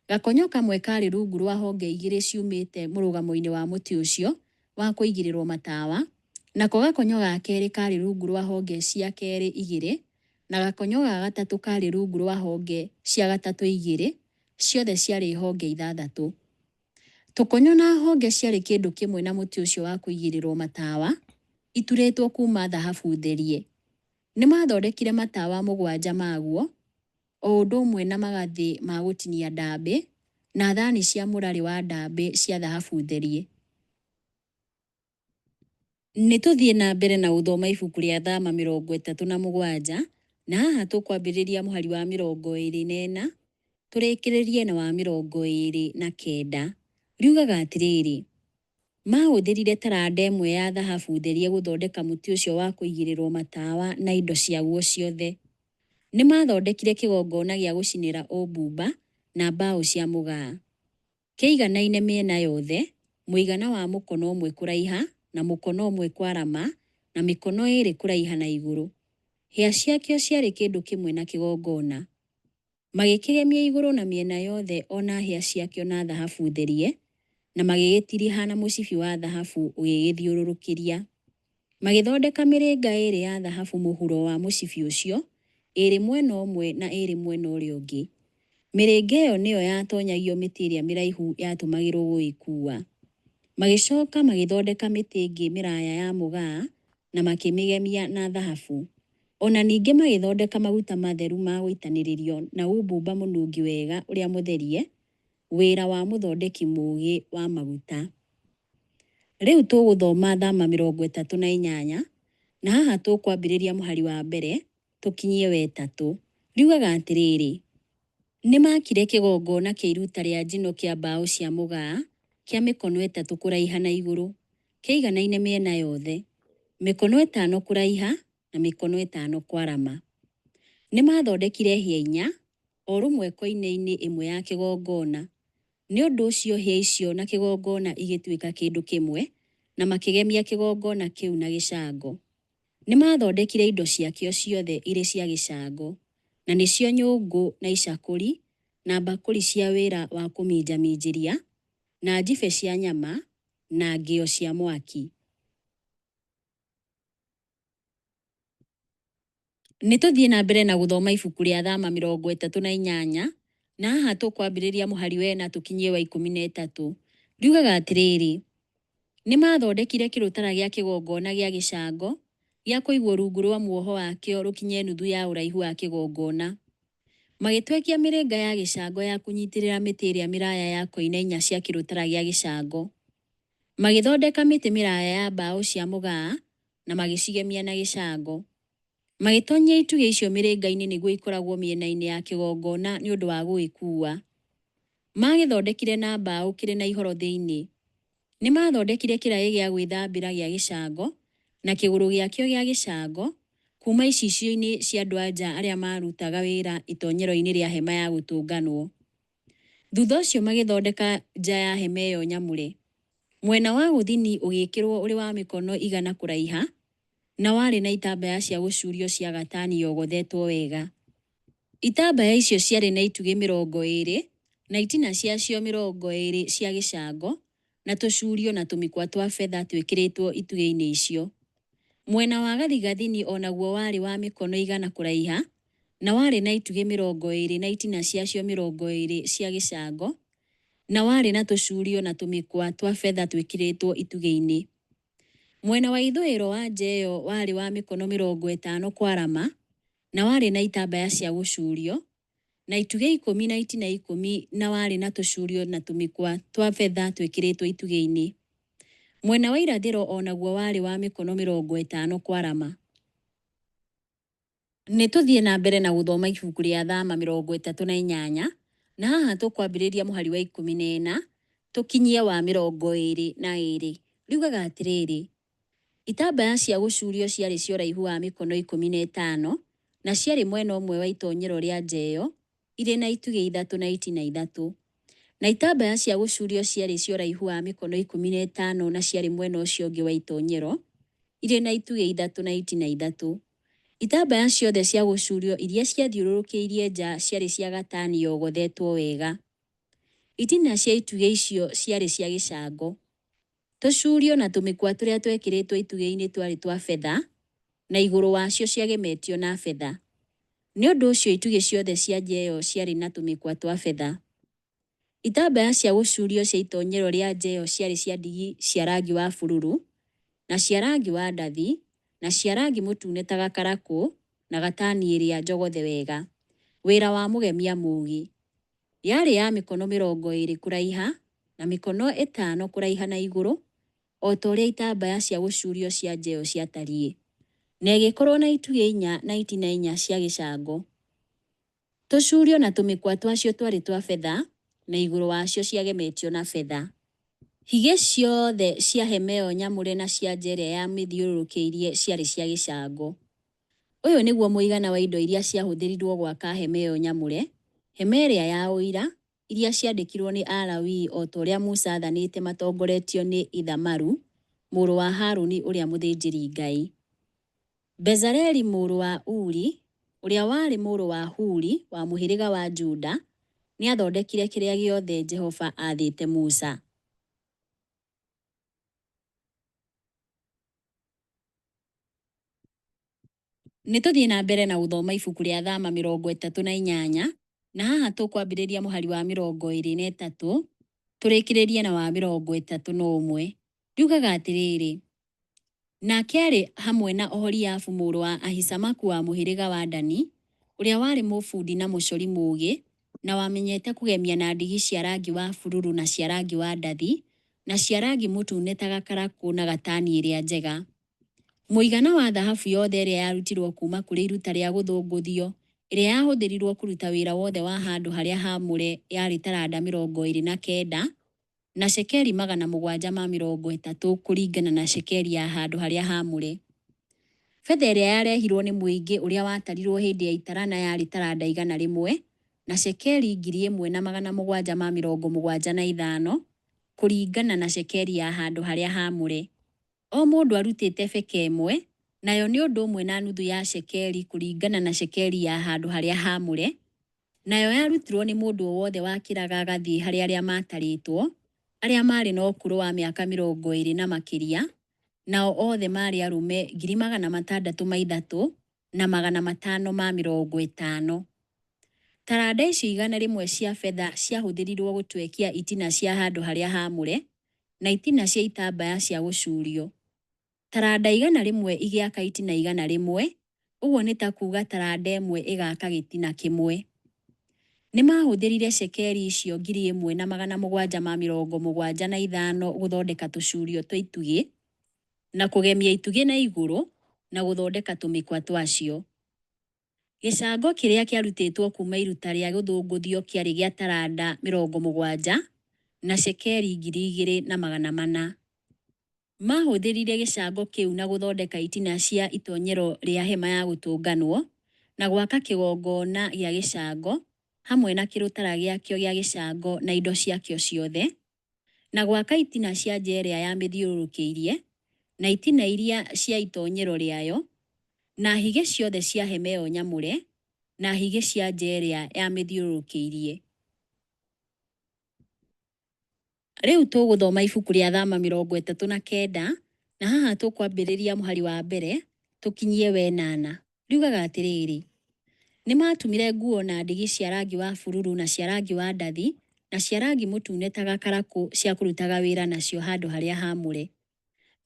Gakonyo kamwe karĩ rungu rwa honge 2 ciumĩte mũrũgamo-inĩ wa mũtĩ ũcio wa kũigĩrĩrwo matawa, nako gakonyo ga kerĩ karĩ rungu rwa honge cia kerĩ 2, na gakonyo ga gatatũ karĩ rungu rwa honge cia gatatũ 2, ciothe ciarĩ honge ithathatũ. Tũkonyo na honge ciarĩ kĩndũ kĩmwe na mũtĩ ũcio wa kũigĩrĩrwo matawa, iturĩtwo kuma thahabu therie. Nĩ mathondekire matawa 7 maguo, o ũndũ ũmwe na magathĩ ma gũtinia ndambĩ na thani cia mũrarĩ wa ndambĩ cia thahabu therie. Nĩ tũthiĩ na mbere na gũthoma ibuku rĩa Thama 37, na haha tũkwambĩrĩria mũhari wa 24, tũrĩkĩrĩrie na wa 29. Riugaga atĩrĩrĩ: mahũthĩrire taranda 1 ya thahabu therie gũthondeka mũtĩ ũcio wa kũigĩrĩrwo matawa na indo ciaguo ciothe. Nĩ mathondekire kĩgongona gĩa gũcinĩra ũbumba na mbaũ cia mũgaa. Kĩiganaine mĩena yothe, mũigana wa mũkono ũmwe kũraiha na mũkono ũmwe kwarama na mĩkono 2 kũraiha na igũrũ. Hĩa ciakĩo ciarĩ kĩndũ kĩmwe na kĩgongona. Magĩkĩgemia igũrũ na mĩena yothe ona hĩa ciakĩo na thahabu therie, na magĩgĩtiriha na mũcibi wa thahabu ũgĩgĩthiũrũrũkĩria. Magĩthondeka mĩrĩnga 2 ya thahabu mũhuro wa mũcibi ũcio, 2 mwena ũmwe na 2 mwena ũrĩa ũngĩ. Mĩrĩnga ĩyo nĩyo yatonyagio mĩtĩ ĩrĩa mĩraihu yatũmagĩrwo gũgĩkua. Magĩcoka magĩthondeka mĩtĩ ĩngĩ mĩraya ya mũgaa na makĩmĩgemia na thahabu. Ona ningĩ magĩthondeka maguta matheru ma gũitanĩrĩrio na ũbumba mũnungi wega ũrĩa mũtherie, wĩra wa mũthondeki mũũgĩ wa maguta. Rĩu tũgũthoma Thama 38, na haha tũkwambĩrĩria mũhari wa mbere, tũkinyie wa 3. Riugaga atĩrĩrĩ: nĩ makire kĩgongona kĩa iruta rĩa njino kĩa mbaũ cia mũgaa, kĩa mĩkono 3 kũraiha na igũrũ, kĩiganaine mĩena yothe, mĩkono 5 kũraiha na mĩkono 5 kwarama. Nĩ mathondekire hĩa 4, o rũmwe koine-inĩ ĩmwe ya kĩgongona. Nĩ ũndũ ũcio hĩa icio na kĩgongona igĩtuĩka kĩndũ kĩmwe, na makĩgemia kĩgongona kĩu na gĩcango. Nĩ mathondekire indo ciakĩo ciothe irĩ cia gĩcango, na nĩcio nyũngũ na icakũri, na mbakũri cia wĩra wa kũminjaminjĩria, na njibe cia nyama, na ngĩo cia mwaki. Nĩ tũthiĩ na mbere na gũthoma ibuku rĩa Thama 38, na haha tũkwambĩrĩria mũhari wa 4 tũkinyie wa 13. Riugaga atĩrĩrĩ: nĩ mathondekire kĩrũtara gĩa kĩgongona gĩa gĩcango, gĩa kũigwo rungu rwa muoho wakĩo rũkinye nuthu ya ũraihu wa kĩgongona. Magĩtwekia mĩrĩnga ya gĩcango ya kũnyitĩrĩra mĩtĩ ĩrĩa mĩraya ya koine 4 cia kĩrũtara gĩa gĩcango. Magĩthondeka mĩtĩ mĩraya ya mbaũ cia mũgaa na magĩcigemia na gĩcango. Magĩtonyia itugĩ icio mĩrĩnga-inĩ nĩguo ikoragwo mĩena-inĩ ya kĩgongona nĩ ũndũ wa gũgĩkua. Magĩthondekire na mbaũ kĩrĩ na ihoro thĩinĩ. Nĩ mathondekire kĩraĩ gĩa gwĩthambĩra gĩa gĩcango na kĩgũrũ gĩakĩo gĩa gĩcango kuma icicio-inĩ cia andũ-a-nja arĩa marutaga wĩra itonyero-inĩ rĩa hema ya gũtũnganwo. Thutha ũcio magĩthondeka nja ya hema ĩyo nyamũre. Mwena wa gũthini ũgĩkĩrwo ũrĩ wa mĩkono 100 kũraiha, na warĩ na itambaya cia gũcurio cia gatani yogothetwo wega. Itambaya icio ciarĩ na itugĩ 20 na itina ciacio 20 cia gĩcango, na tũcurio na tũmĩkwa twa betha twĩkĩrĩtwo itugĩ-inĩ icio. Mwena wa gathigathini onaguo warĩ wa mĩkono 100 kũraiha, na warĩ na itugĩ 20 na itina ciacio 20 cia gĩcango, na warĩ na tũcurio na tũmĩkwa twa betha twĩkĩrĩtwo itugĩ-inĩ. Mwena wa ithũĩro wa nja ĩyo warĩ wa mĩkono 50 kwarama, na warĩ na itambaya cia gũcurio, na itugĩ 10 na itina 10, na warĩ na tũcurio na tũmĩkwa twa betha twĩkĩrĩtwo itugĩ-inĩ. Mwena wa irathĩro onaguo warĩ wa mĩkono 50 kwarama. Nĩ tũthiĩ na mbere na gũthoma ibuku rĩa Thama 38 na haha tũkwambĩrĩria mũhari wa 14 tũkinyie wa 22. Riugaga atĩrĩrĩ: itambaya cia gũcurio ciarĩ cia ũraihu wa mĩkono 15 na ciarĩ mwena ũmwe wa itoonyero rĩa njeyo irĩ na itugĩ ithatũ na itina ithatũ. Na itambaya cia gũcurio ciarĩ cia ũraihu wa mĩkono 15 na ciarĩ mwena ũcio ũngĩ wa itoonyero irĩ na itugĩ ithatũ na itina ithatũ. Itambaya ciothe cia gũcurio iria ciathiũrũrũkĩirie nja ciarĩ cia gatani yogothetwo wega. Itina cia itugĩ icio ciarĩ cia gĩcango. Tũcurio na tũmĩkwa tũrĩa twekĩrĩtwo itugĩ-inĩ twarĩ twa betha na igũrũ wacio ciagemetio na betha. Nĩ ũndũ ũcio itugĩ ciothe cia njeyo ciarĩ na tũmĩkwa twa betha. Itambaya cia gũcurio cia itoonyero rĩa njeyo ciarĩ cia ndigi cia rangi wa bururu na cia rangi wa ndathi na cia rangi mũtune ta gakarakũ na gatani ĩrĩa njogothe wega, wĩra wa mũgemia mũũgĩ. Yarĩ ya mĩkono 20 kũraiha na mĩkono 5 kũraiha na igũrũ, o ta ũrĩa itambaya cia gũcurio cia njeyo ciatariĩ, na ĩgĩkorwo na itugĩ 4 na itina 4 cia gĩcango. Tũcurio na tũmĩkwa twacio twarĩ twa betha na igũrũ wacio ciagemetio na betha. Higĩ ciothe cia hema ĩyo nyamũre na cia nja ĩrĩa yamĩthiũrũrũkĩirie ciarĩ cia gĩcango. Ũyũ nĩguo mũigana wa indo iria ciahũthĩrirwo gwaka hema ĩyo nyamũre, hema ĩrĩa ya ũira, iria ciandĩkirwo nĩ Alawii o ta ũrĩa Musa athanĩte matongoretio nĩ Ithamaru, mũrũ wa Harũni ũrĩa mũthĩnjĩri-Ngai. Bezaleli mũrũ wa Uri, ũrĩa warĩ mũrũ wa Huri wa mũhĩrĩga wa Juda, nĩ athondekire kĩrĩa gĩothe Jehova aathĩte Musa. Nĩ tũthiĩ na mbere na gũthoma ibuku rĩa Thama 38 na haha tũkwambĩrĩria mũhari wa 23 tũrĩkĩrĩrie na wa 31. Riugaga atĩrĩrĩ: nake arĩ hamwe na Oholiabu mũrũ wa Ahisamaku wa mũhĩrĩga wa Dani, ũrĩa warĩ mũbundi na mũcori mũũgĩ na wamenyete kũgemia na ndigi cia rangi wa bururu na cia rangi wa ndathi na cia rangi mũtune ta gakarakũ na gatani ĩrĩa njega. Mũigana wa thahabu yothe ĩrĩa yarutirwo kuuma kũrĩ iruta rĩa gũthũngũthio ĩrĩa yahũthĩrirwo kũruta wĩra wothe wa handũ harĩa haamũre yarĩ taranda 29 na cekeri 730 kũringana na cekeri ya handũ harĩa haamũre. Betha ĩrĩa yarehirwo nĩ mũingĩ ũrĩa watarirwo hĩndĩ ya itarana yarĩ taranda 100 na cekeri 1,775 kũringana na cekeri ya handũ harĩa haamũre. O mũndũ arutĩte beka ĩmwe, nayo nĩ ũndũ ũmwe na nuthu ya cekeri kũringana na cekeri ya handũ harĩa haamũre, nayo yarutirwo nĩ mũndũ o wothe wakĩraga agathiĩ harĩ arĩa matarĩtwo, arĩa marĩ na ũkũrũ wa mĩaka 20 na makĩria, nao othe marĩ arũme 603,550. Taranda icio 100 cia betha ciahũthĩrirwo gũtwekia itina cia handũ harĩa haamũre na itina cia itambaya cia gũcurio. Taranda 100 igĩaka itina 100, ũguo nĩ ta kuuga taranda 1 ĩgaka gĩtina kĩmwe. Nĩ mahũthĩrire cekeri icio 1,775 gũthondeka tũcurio twa itugĩ na kũgemia itugĩ na igũrũ na gũthondeka tũmĩkwa twacio. Gĩcango kĩrĩa kĩarutĩtwo kuuma iruta rĩa gũthũngũthio kĩarĩ gĩa taranda 70 na cekeri 2,400. Mahũthĩrire gĩcango kĩu na gũthondeka itina cia itoonyero rĩa hema ya gũtũnganwo na gwaka kĩgongona gĩa gĩcango hamwe na kĩrũtara gĩakĩo gĩa gĩcango na indo ciakĩo ciothe, na gwaka itina cia nja ĩrĩa yamĩthiũrũrũkĩirie na itina iria cia itoonyero rĩayo na higĩ ciothe cia hema ĩyo nyamũre na higĩ cia nja ĩrĩa yamĩthiũrũrũkĩirie. Rĩu tũgũthoma ibuku rĩa Thama 39 na haha tũkwambĩrĩria mũhari wa mbere tũkinyie wa 8. Riugaga atĩrĩrĩ: nĩ matumire nguo na ndigi cia rangi wa bururu na cia rangi wa ndathi na cia rangi mũtune ta gakarakũ cia kũrutaga wĩra nacio handũ harĩa haamũre.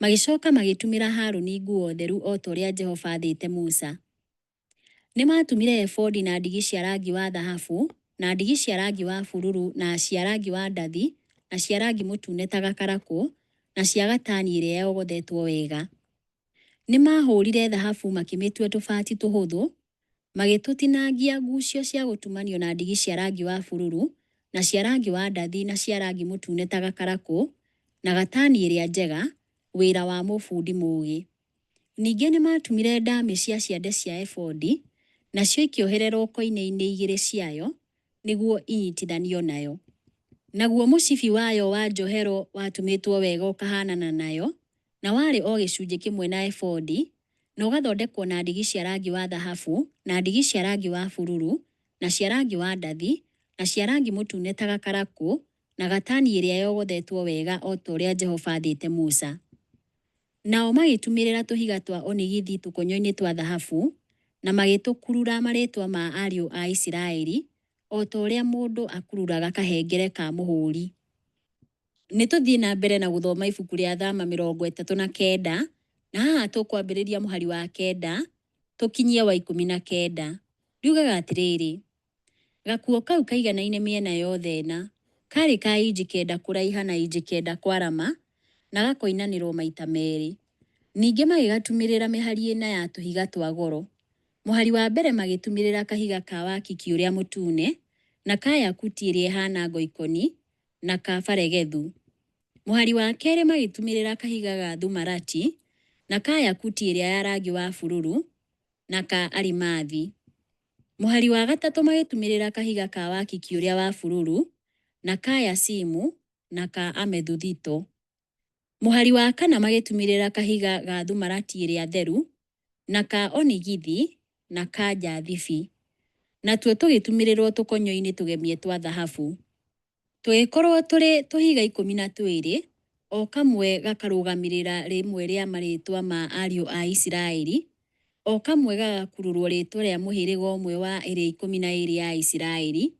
Magĩcoka magĩtumĩra Harũni nguo theru o ta ũrĩa Jehova aathĩte Musa. Nĩ matumire ebodi na ndigi cia rangi wa thahabu na ndigi cia rangi wa bururu na cia rangi wa ndathi na cia rangi mũtune ta gakarakũ na cia gatani ĩrĩa yogothetwo wega. Nĩ mahũrire thahabu makĩmĩtua tũbati tũhũthũ magĩtũtinangia ngucio cia gũtumanio na ndigi cia rangi wa bururu na cia rangi wa ndathi na cia rangi mũtune ta gakarakũ na gatani ĩrĩa njega, wĩra wa mũbundi mũũgĩ. Ningĩ nĩ matumire ndamĩ cia ciande cia ebodi, nacio ikĩohererwo koine-inĩ igĩrĩ ciayo nĩguo inyitithanio nayo. Naguo mũcibi wayo wa njohero watumĩtwo wega ũkahanana nayo, na warĩ o gĩcunjĩ kĩmwe na ebodi, na ũgathondekwo na ndigi cia rangi wa thahabu, na ndigi cia rangi wa bururu, na cia rangi wa ndathi, na cia rangi mũtune ta gakarakũ, na gatani ĩrĩa yogothetwo wega o ta ũrĩa Jehova athĩte Musa. Nao magĩtumĩrĩra tũhiga twa onigithi tũkonyo-inĩ twa thahabu, na magĩtũkurura marĩtwa ma ariũ a Isiraeli, o ta ũrĩa mũndũ akururaga kahengere ka mũhũri. Nĩ tũthiĩ na mbere na gũthoma ibuku rĩa Thama 39, na haha tũkwambĩrĩria mũhari wa 9, tũkinyie wa 19. Riugaga atĩrĩrĩ: gakuo kau kaiganaine mĩena yothe ĩna, karĩ ka inji 9 kũraiha na inji 9 kwarama, na gakoinanĩrwo maita merĩ. Ningĩ magĩgatumĩrĩra mĩhari ĩna ya tũhiga twa goro. Mũhari wa mbere magĩtumĩrĩra kahiga ka wakiki ũrĩa mũtune, na ka yakuti ĩrĩa ĩhana ngoikoni, na ka baregethu. Mũhari wa kerĩ magĩtumĩrĩra kahiga ga thumarati, na ka yakuti ĩrĩa ya rangi wa bururu, na ka arimathi. Mũhari wa gatatũ magĩtumĩrĩra kahiga ka wakiki ũrĩa wa bururu, na ka yasimu, na ka amethuthito. Mũhari wa kana magĩtumĩrĩra kahiga ga thumarati ĩrĩa theru, na ka onigithi, na ka njathibi. Natuo tũgĩtumĩrĩrwo tũkonyo-inĩ tũgemie twa thahabu. Tũgĩkorwo tũrĩ tũhiga 12, o kamwe gakarũgamĩrĩra rĩmwe rĩa marĩtwa ma ariũ a Isiraeli, o kamwe gagakururwo rĩtwa rĩa mũhĩrĩga ũmwe wa ĩrĩa 12 ya Isiraeli,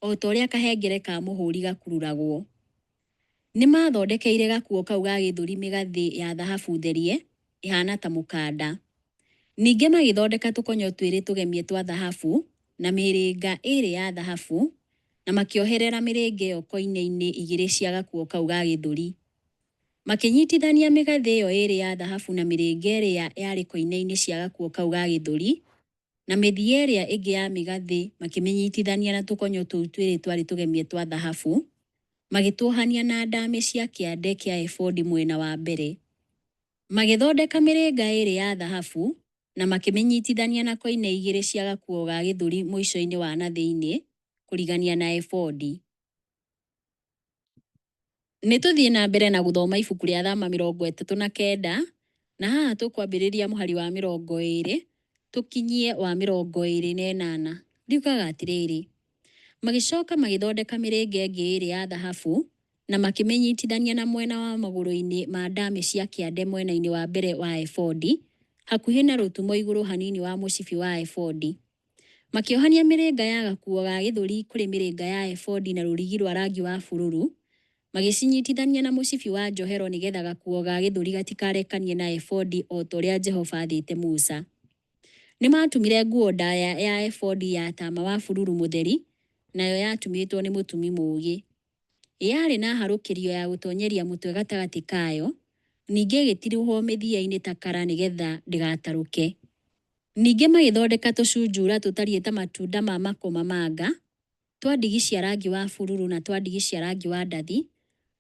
o ta ũrĩa kahengere ka mũhũri gakururagwo. Nĩ mathondekeire gakuo kau ga gĩthũri mĩgathĩ ya thahabu therie, ĩhana ta mũkanda. Ningĩ magĩthondeka tũkonyo twĩrĩ tũgemie twa thahabu, na mĩrĩnga ĩrĩ ya thahabu, na makĩoherera mĩrĩnga ĩyo koine-inĩ igĩrĩ cia gakuo kau ga gĩthũri. Makĩnyitithania mĩgathĩ ĩyo ĩrĩ ya thahabu na mĩrĩnga ĩrĩa yarĩ koine-inĩ cia gakuo kau ga gĩthũri, na mĩthia ĩrĩa ĩngĩ ya mĩgathĩ makĩmĩnyitithania na tũkonyo tũu twĩrĩ twarĩ tũgemie twa thahabu, magĩtuohania na ndamĩ cia kĩande kĩa ebodi mwena wa mbere. Magĩthondeka mĩrĩnga ĩrĩ ya thahabu, na makĩmĩnyitithania na koine igĩrĩ cia gakuo ga gĩthũri mũico-inĩ wa na thĩinĩ, kũrigania na ebodi. Nĩ tũthiĩ na mbere na gũthoma ibuku rĩa Thama 39, na haha tũkwambĩrĩria mũhari wa 20, tũkinyie wa 28. Riugaga atĩrĩrĩ: magĩcoka magĩthondeka mĩrĩnga ĩngĩ ĩrĩ ya thahabu, na makĩmĩnyitithania na mwena wa magũrũ-inĩ ma ndamĩ cia kĩande mwena-inĩ wa mbere wa ebodi, hakuhĩ na rũtumo igũrũ hanini wa mũcibi wa ebodi. Makĩohania mĩrĩnga ya gakuo ga gĩthũri kũrĩ mĩrĩnga ya ebodi na rũrigi rwa rangi wa bururu, magĩcinyitithania na mũcibi wa njohero nĩgetha gakuo ga gĩthũri gatikarekanie na ebodi o ta ũrĩa Jehova athĩte Musa. Nĩ matumire nguo ndaya ya ebodi ya tama wa bururu mũtheri, nayo yatumĩtwo nĩ mũtumi mũũgĩ. Yarĩ na harũkĩrio ya gũtonyeria mũtwe gatagatĩ kayo, ningĩ ĩgĩtirihwo mĩthia-inĩ ta kara nĩgetha ndĩgatarũke. Ningĩ magĩthondeka tũcunjura tũtariĩ ta matunda ma makomamanga, twa ndigi cia rangi wa bururu na twa ndigi cia rangi wa ndathi,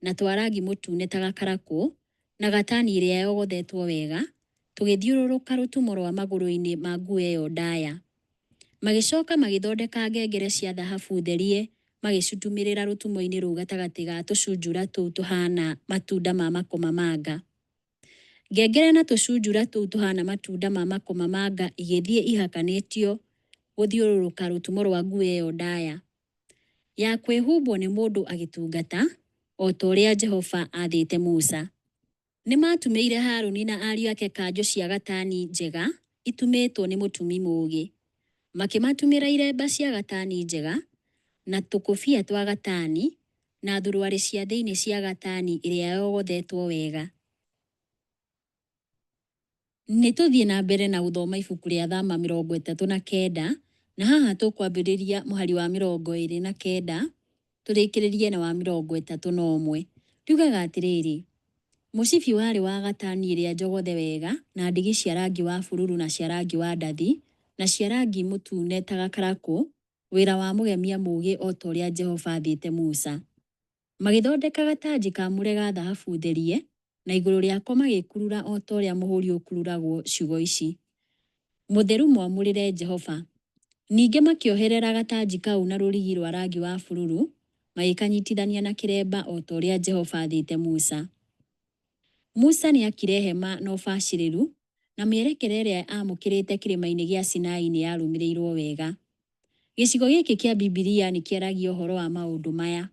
na twa rangi mũtune ta gakarakũ, na gatani ĩrĩa yogothetwo wega, tũgĩthiũrũrũka rũtumo rwa magũrũ-inĩ ma nguo ĩyo ndaya. Magĩcoka magĩthondeka ngengere cia thahabu therie, magĩcitumĩrĩra rũtumo-inĩ rũu gatagatĩ ga tũcunjura tũu tũhana matunda ma makomamanga. Ngengere na tũcunjura tũu tũhana matunda ma makomamanga igĩthiĩ ihakanĩtio gũthiũrũrũka rũtumo rwa nguo ĩyo ndaya. Ya kwĩhumbwo nĩ mũndũ agĩtungata, o ta ũrĩa Jehova athĩte Musa. Nĩ matumĩire Harũni na ariũ ake kanjũ cia gatani njega, itumĩtwo nĩ mũtumi mũũgĩ. Makĩmatumĩra iremba cia gatani njega, na tũkũbia twa gatani, na thuruarĩ cia thĩinĩ cia gatani ĩrĩa yogothetwo wega. Nĩ tũthiĩ na mbere na gũthoma ibuku rĩa Thama 39, na haha tũkwambĩrĩria mũhari wa 29, tũrĩkĩrĩrie na wa 31. Riugaga atĩrĩrĩ: mũcibi warĩ wa gatani ĩrĩa njogothe wega, na ndigi cia rangi wa bururu na cia rangi wa ndathi, na cia rangi mũtune ta gakarakũ, wĩra wa mũgemia mũũgĩ o ta ũrĩa Jehova athĩte Musa. Magĩthondeka gatanji kamũre ga thahabu therie, na igũrũ rĩako magĩkurura o ta ũrĩa mũhũri ũkururagwo ciugo ici: Mũtheru mwamũrĩre Jehova. Ningĩ makĩoherera gatanji kau na rũrigi rwa rangi wa bururu, magĩkanyitithania na kĩremba o ta ũrĩa Jehova athĩte Musa. Musa nĩakire hema na ũbacĩrĩru, na mĩerekere ĩrĩa amũkĩrĩte kĩrĩma-inĩ gĩa Sinai nĩ yarũmĩrĩirwo wega. Gĩcigo gĩkĩ kĩa Bibilia nĩ kĩaragia ũhoro wa maũndũ maya: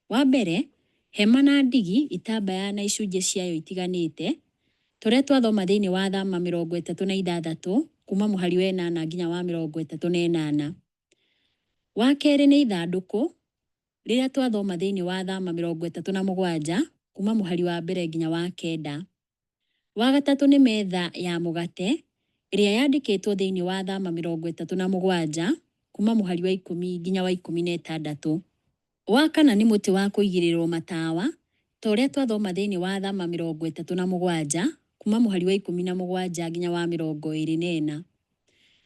wa mbere, hema na ndigi, itambaya na icunjĩ ciayo itiganĩte, tũrĩa twathoma thĩinĩ wa Thama 36 kuma mũhari wa 8 nginya wa 38. Wa kerĩ nĩ ithandũkũ, rĩrĩa twathoma thĩinĩ wa Thama 37 kuma mũhari wa 1 nginya wa 9. Wa gatatũ nĩ metha ya mũgate, ĩrĩa yandĩkĩtwo thĩinĩ wa Thama 37 kuma mũhari wa 10 nginya wa 16. Wa kana nĩ mũtĩ wa kũigĩrĩrwo matawa, ta ũrĩa twathoma thĩinĩ wa Thama 37 kuma mũhari wa 17 nginya wa 24.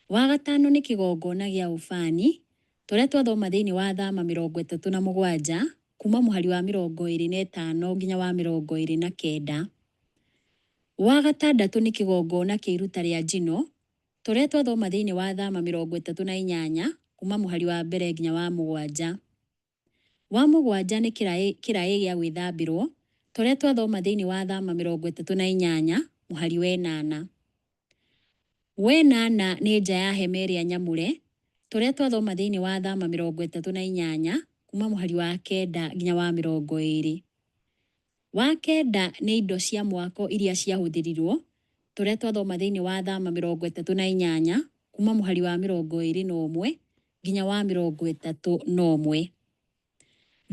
Wa gatano nĩ kĩgongona gĩa ũbani, tũrĩa twathoma thĩinĩ wa Thama 37 kuma mũhari wa 25 nginya wa 29. Wa gatandatũ nĩ kĩgongona kĩa iruta rĩa njino, tũrĩa twathoma thĩinĩ wa Thama 38 kuma mũhari wa 1 nginya wa 7. Wa mũgwanja nĩ kĩraĩ gĩa gwĩthambĩrwo, tũrĩa twathoma thĩinĩ wa Thama 38 mũhari wa 8. Wa 8 nĩ nja ya hema ĩrĩa nyamũre, tũrĩa twathoma thĩinĩ wa Thama 38 kuma mũhari wa 9 nginya wa 20. Wa 9 nĩ indo cia mwako iria ciahũthĩrirwo, tũrĩa twathoma thĩinĩ wa Thama 38 kuma mũhari wa 21 nginya wa 31.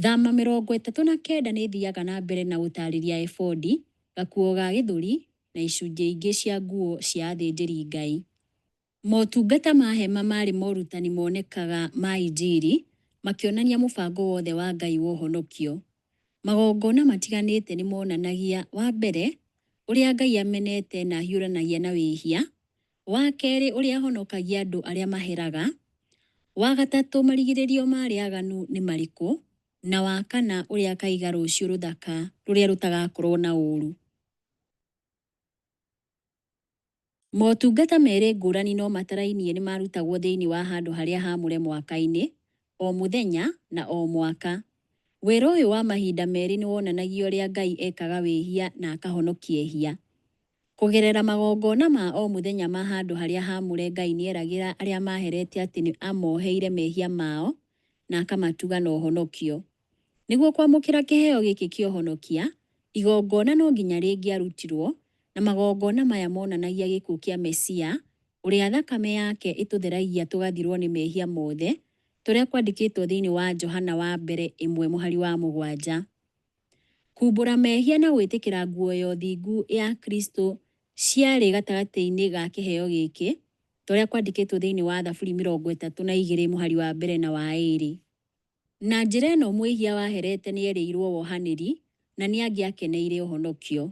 Thama 39 nĩ thiaga na mbere na gũtarĩria ebodi, gakuo ga gĩthũri na icunjĩ ingĩ cia nguo cia athĩnjĩri Ngai. Motungata ma hema marĩ morutani monekaga ma injiri, makĩonania mũbango wothe wa Ngai wa ũhonokio. Magongona matiganĩte nĩ monanagia: wa mbere, ũrĩa Ngai amenete na hiũranagia na wĩhia; wa kerĩ, ũrĩa ahonokagia andũ arĩa maheraga; wa gatatũ, marigĩrĩrio marĩa aganu nĩ marĩkũ; na wa kana, ũrĩa akaiga rũciũ rũthaka rũrĩa rũtagakorwo na ũũru. Motungata merĩ ngũrani no matarainie nĩ marutagwo thĩinĩ wa handũ harĩa haamũre mwaka-inĩ, o mũthenya na o mwaka. Wĩra ũyũ wa mahinda merĩ nĩ wonanagia ũrĩa Ngai ekaga wĩhia na akahonokia ehia. Kũgerera magongona ma o mũthenya ma handũ harĩa haamũre, Ngai nĩeragĩra arĩa maherete atĩ nĩ amoheire mehia mao na akamatuga na ũhonokio. Nĩguo kwamũkĩra kĩheo gĩkĩ kĩa ũhonokia, igongona no nginya rĩngĩarutirwo, na magongona maya monanagia gĩkuũ kĩa Mesia, ũrĩa thakame yake ĩtũtheragia tũgathirwo nĩ mehia mothe, tũrĩa kwandĩkĩtwo thĩinĩ wa Johana wa mbere 1 mũhari wa 7. Kumbũra mehia na gwĩtĩkĩra nguo ya ũthingu ya Kristo ciarĩ gatagatĩ-inĩ ga kĩheo gĩkĩ, tũrĩa kwandĩkĩtwo thĩinĩ wa Thaburi 32 mũhari wa 1 na wa 2. Na njĩra ĩno mwĩhia waherete nĩerĩirwo wohanĩri, na nĩangĩakeneire ũhonokio.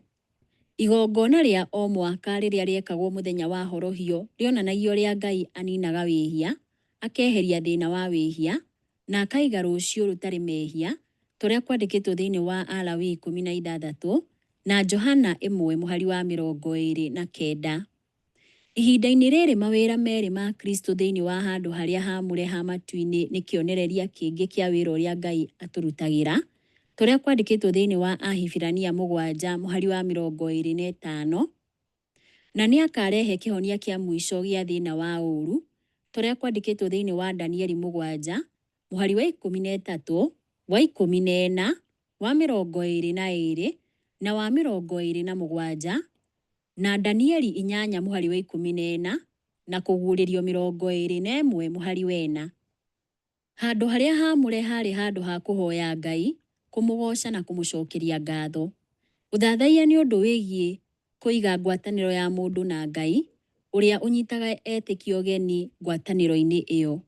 Igongona rĩa o mwaka rĩrĩa rĩekagwo mũthenya wa horohio rĩonanagia ũrĩa Ngai aninaga wĩhia, akeheria thĩna wa wĩhia, na akaiga rũciũ rũtarĩ mehia, tũrĩa kwandĩkĩtwo thĩinĩ wa Alawii 16 na Johana 1 mũhari wa 29. Ihinda-inĩ rĩrĩ mawĩra merĩ ma Kristo thĩinĩ wa handũ harĩa haamũre ha matu-inĩ nĩ kĩonereria kĩngĩ kĩa wĩra ũrĩa Ngai atũrutagĩra, tũrĩa kwandĩkĩtwo thĩinĩ wa Ahibirania 7 mũhari wa 25. Na nĩ akarehe kĩhonia kĩa mũico gĩa thĩna wa ũũru, tũrĩa kwandĩkĩtwo thĩinĩ wa Danieli 7 mũhari wa 13, wa 14, wa 22 na wa 27, na Danieli 8 mũhari wa 14 na kũguũrĩrio 21 mũhari wa 4. Handũ harĩa haamũre harĩ handũ ha kũhoya Ngai, kũmũgoca na kũmũcokeria ngatho. Ũthathaiya nĩ ũndũ wĩgiĩ kũiga ngwatanĩro ya mũndũ na Ngai, ũrĩa ũnyitaga etĩkio geni ngwatanĩro-inĩ ĩyo.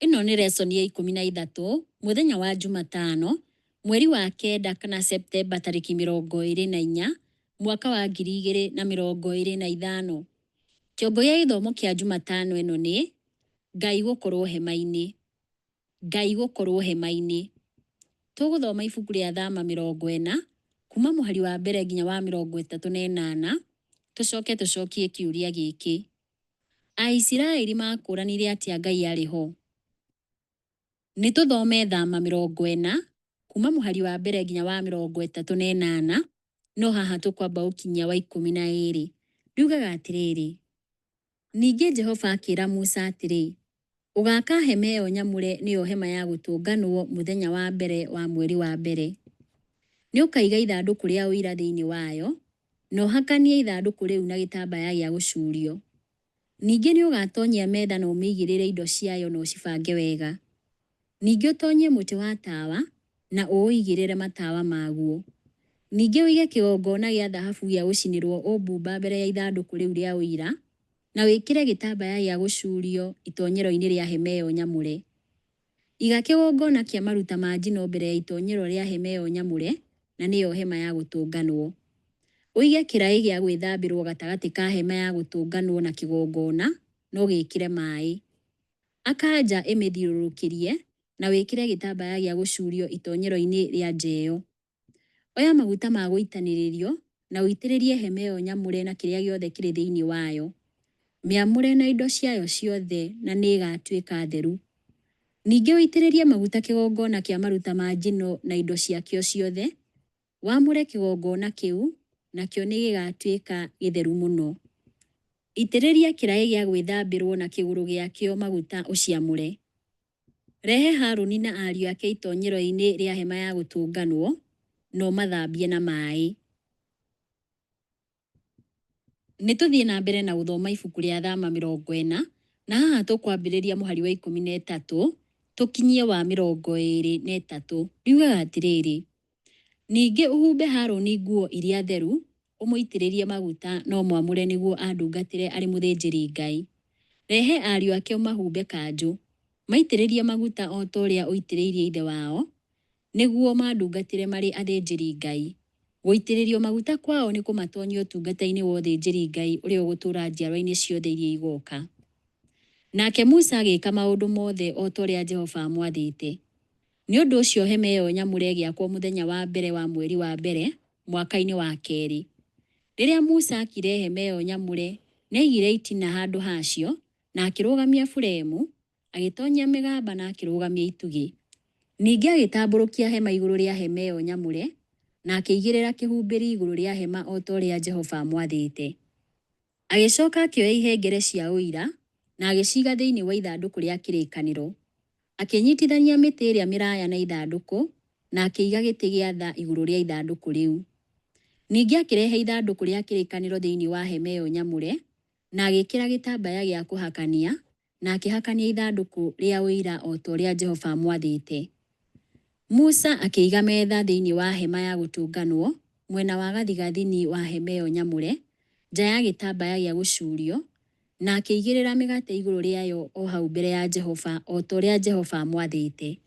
Ĩno nĩ lesson ya 13, mũthenya wa Jumatano, mweri wa 9 kana Septemba 24, mwaka wa 2025. Kĩongo gĩa gĩthomo kĩa Jumatano ĩno nĩ Ngai gũkorwo hema-inĩ. Ngai gũkorwo hema-inĩ. Tũgũthoma ibuku rĩa Thama 40 kuma mũhari wa mbere nginya wa 38. Tũcokie kĩũria gĩkĩ. Aisiraeli makũranire atĩa Ngai arĩ ho? Nĩ tũthome Thama 40 kuma mũhari wa mbere nginya wa 38, no haha tũkwamba ũkinyia wa 12. Ndiugaga atĩrĩrĩ: Ningĩ Jehova akĩra Musa atĩrĩ, ũgaka hema ĩyo nyamũre nĩyo hema ya gũtũnganwo mũthenya wa mbere wa mweri wa mbere. Nĩ ũkaiga ithandũkũ rĩa ũira thĩinĩ wayo, na ũhakanie ithandũkũ rĩu na gĩtambaya gĩa gũcurio. Ningĩ nĩ ũgatonyia metha na ũmĩigĩrĩre indo ciayo na ũcibange wega. Ningĩ ũtonyie mũtĩ wa tawa na ũũigĩrĩre matawa maguo. Ningĩ ũige kĩgongona gĩa thahabu gĩa gũcinĩrwo ũmbumba mbere ya ithandũkũ rĩu rĩa ũira, na wĩkĩre gĩtambaya gĩa gũcurio itonyero-inĩ rĩa hema ĩyo nyamũre. Iga kĩgongona kĩa maruta ma njino mbere ya itonyero rĩa hema ĩyo nyamũre, na nĩyo hema ya gũtũnganwo. Ũige kĩraĩ gĩa gwĩthambĩrwo gatagatĩ ka hema ya gũtũnganwo na kĩgongona, no gĩkĩre maĩ. Aka nja ĩmĩthiũrũrũkĩrie na wĩkĩre gĩtambaya gĩa gũcurio itonyero-inĩ rĩa nja ĩyo. Oya maguta ma gũitanĩrĩrio na ũitĩrĩrie hema ĩyo nyamũre na kĩrĩa gĩothe kĩrĩ thĩinĩ wayo. Mĩamũre na indo ciayo ciothe na nĩ ĩgatuĩka theru. Ningĩ ũitĩrĩrie maguta kĩgongona kĩa maruta ma njino na indo ciakĩo ciothe. Wamũre kĩgongona kĩu, nakĩo nĩ gĩgatuĩka gĩtheru mũno. Itĩrĩria kĩraĩ gĩa gwĩthambĩrwo na kĩgũrũ gĩakĩo maguta ũciamũre. Rehe Harũni na ariũ ake itonyero-inĩ rĩa hema ya gũtũnganwo, no mathambie na maĩ. Nĩ tũthiĩ na mbere na gũthoma ibuku rĩa Thama 40, na haha tũkwambĩrĩria mũhari wa 13 tũkinyie wa 23. Ndiugaga atĩrĩrĩ: Ningĩ ũhumbe Harũni nguo iria theru, ũmũitĩrĩrie maguta, no mwamũre nĩguo andungatĩre arĩ mũthĩnjĩri Ngai. Rehe ariũ ake ũmahumbe kanjũ, maitĩrĩrie maguta o ta ũrĩa ũitĩrĩirie ithe wao, nĩguo mandungatĩre marĩ athĩnjĩri Ngai. Gũitĩrĩrio maguta kwao nĩ kũmatonyia ũtungata-inĩ wa ũthĩnjĩri Ngai ũrĩa ũgũtũũra njiarwa-inĩ ciothe iria igoka. Nake Musa agĩka maũndũ mothe o ta ũrĩa Jehova amwathĩte. Nĩ ũndũ ũcio hema ĩyo nyamũre ĩgĩakwo mũthenya wa mbere wa mweri wa mbere, mwaka-inĩ wa 2. Rĩrĩa Musa akire hema ĩyo nyamũre, nĩaigire itina handũ hacio, na akĩrũgamia buremu, agĩtonyia mĩgamba na akĩrũgamia itugĩ. Ningĩ agĩtambũrũkia hema igũrũ rĩa hema ĩyo nyamũre, na akĩigĩrĩra kĩhumbĩri igũrũ rĩa hema o ta ũrĩa Jehova amwathĩte. Agĩcoka akĩoya ihengere cia ũira, na agĩciga thĩinĩ wa ithandũkũ rĩa kĩrĩkanĩro. Akĩnyitithania mĩtĩ ĩrĩa mĩraya na ithandũkũ, na akĩiga gĩtĩ gĩa tha igũrũ rĩa ithandũkũ rĩu. Ningĩ akĩrehe ithandũkũ rĩa kĩrĩkanĩro thĩinĩ wa hema ĩyo nyamũre, na agĩkĩra gĩtambaya gĩa kũhakania, na akĩhakania ithandũkũ rĩa ũira o ta ũrĩa Jehova amwathĩte. Musa akĩiga metha thĩinĩ wa hema ya gũtũnganwo, mwena wa gathigathini wa hema ĩyo nyamũre, nja ya gĩtambaya gĩa gũcurio, na akĩigĩrĩra mĩgate igũrũ rĩayo o hau mbere ya Jehova o ta ũrĩa Jehova amwathĩte.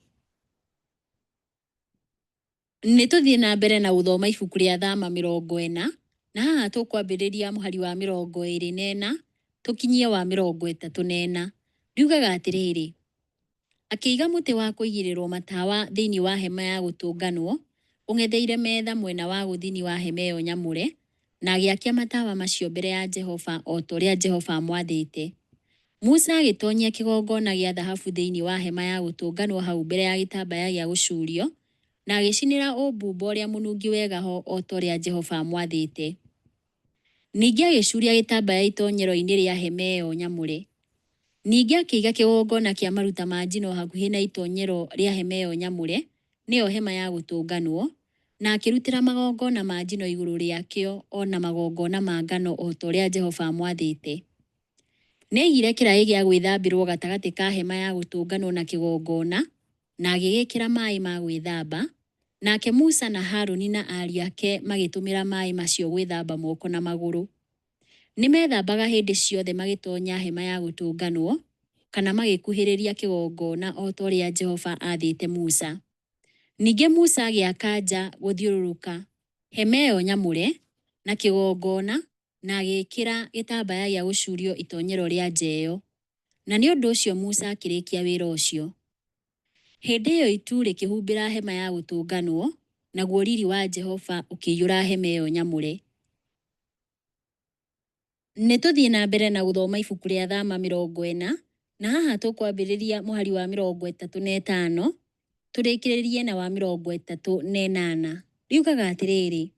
Nĩ tũthiĩ na mbere na gũthoma ibuku rĩa Thama 40, na haha tũkwambĩrĩria mũhari wa 24 tũkinyie wa 34. Ndiugaga atĩrĩrĩ: Akĩiga mũtĩ wa kũigĩrĩrwo matawa thĩinĩ wa hema ya gũtũnganwo, ũng'etheire metha mwena wa gũthini wa hema ĩyo nyamũre, na agĩakia matawa macio mbere ya Jehova o ta ũrĩa Jehova amwathĩte. Musa agĩtonyia kĩgongona gĩa thahabu thĩinĩ wa hema ya gũtũnganwo hau mbere ya gĩtambaya gĩa gũcurio, na agĩcinĩra ũmbumba ũrĩa mũnungi wega ho o ta ũrĩa Jehova amwathĩte. Ningĩ agĩcuria gĩtambaya itonyero-inĩ rĩa hema ĩyo nyamũre. Ningĩ akĩiga kĩgongona kĩa maruta ma njino hakuhĩ na itonyero rĩa hema ĩyo nyamũre, nĩyo hema ya gũtũnganwo, na akĩrutĩra magongona ma njino igũrũ rĩakĩo o na magongona ma ngano o ta ũrĩa Jehova amwathĩte. Nĩaigire kĩraĩ gĩa gwĩthambĩrwo gatagatĩ ka hema ya gũtũnganwo na kĩgongona, na agĩgĩkĩra maĩ ma gwĩthamba, nake Musa na Harũni na ariũ ake magĩtũmĩra maĩ macio gwĩthamba moko na magũrũ. Nĩmethambaga hĩndĩ ciothe magĩtonya hema ya gũtũnganwo, kana magĩkuhĩrĩria kĩgongona o ta ũrĩa Jehova aathĩte Musa. Ningĩ Musa agĩaka nja gũthiũrũrũka hema ĩyo nyamũre, na kĩgongona na agĩkĩra gĩtambaya gĩa gũcurio itonyero rĩa nja ĩyo. Na nĩ ũndũ ũcio Musa akĩrĩkia wĩra ũcio. Hĩndĩ ĩyo itu rĩkĩhumbĩra hema ya gũtũnganwo, naguo riri wa Jehova ũkĩiyũra hema ĩyo nyamũre. Nĩ tũthiĩ na mbere na gũthoma ibuku rĩa Thama 40, na haha tũkwambĩrĩria mũhari wa 35 tũrĩkĩrĩrie na wa 38. Riugaga atĩrĩrĩ: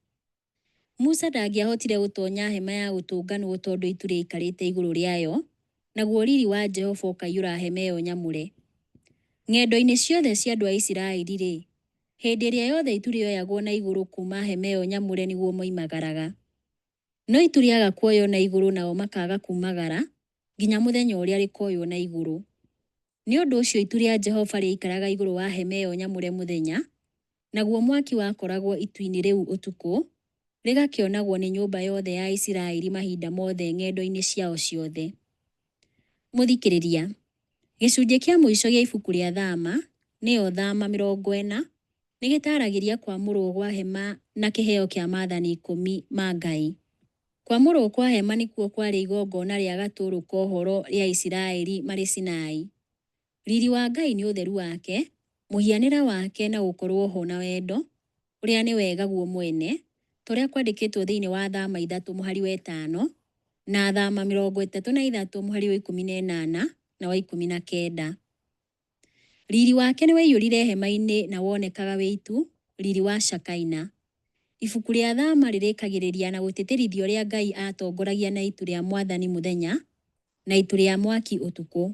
Musa ndangĩahotire gũtonya hema ya gũtũnganwo tondũ itu rĩaikarĩte igũrũ rĩayo, naguo riri wa Jehova ũkaiyũra hema ĩyo nyamũre. Ng'endo-inĩ ciothe cia andũ a Isiraeli-rĩ, hĩndĩ ĩrĩa yothe itu rĩoyagwo na igũrũ kuma hema ĩyo nyamũre nĩguo moimagaraga. No itu rĩaga kuoywo na igũrũ nao makaga kumagara nginya mũthenya ũrĩa rĩkoywo na igũrũ. Nĩ ũndũ ũcio itu rĩa Jehova rĩaikaraga igũrũ wa hema ĩyo nyamũre mũthenya, naguo mwaki wakoragwo itu-inĩ rĩu ũtukũ, rĩgakĩonagwo nĩ nyũmba yothe ya Isiraeli mahinda mothe ng'endo-inĩ ciao ciothe. Mũthikĩrĩria, gĩcunjĩ kĩa mũico gĩa ibuku rĩa Thama, nĩyo Thama 40, nĩ gĩtaragĩria kwamũrwo gwa hema na kĩheo kĩa maathani 10 ma Ngai. Kwamũrwo kwa hema nĩkuo kwarĩ igongona rĩa gatũrũ ka ũhoro rĩa Isiraeli marĩ Sinai. Riri wa Ngai nĩ ũtheru wake, mũhianĩre wake na gũkorwo ho na wendo, ũrĩa nĩ wega guo mwene, tũrĩa kwandĩkĩtwo thĩinĩ wa Thama 3 mũhari wa 5 na Thama 33 mũhari wa 18 na wa 19. Riri wake nĩ waiyũrire hema-inĩ na wonekaga wĩ itu, riri wa Shakaina. Ibuku rĩa Thama rĩrĩkagĩrĩria na gũtĩtĩrithio rĩa Ngai atongoragia na itu rĩa Mwathani mũthenya na itu rĩa mwaki ũtukũ.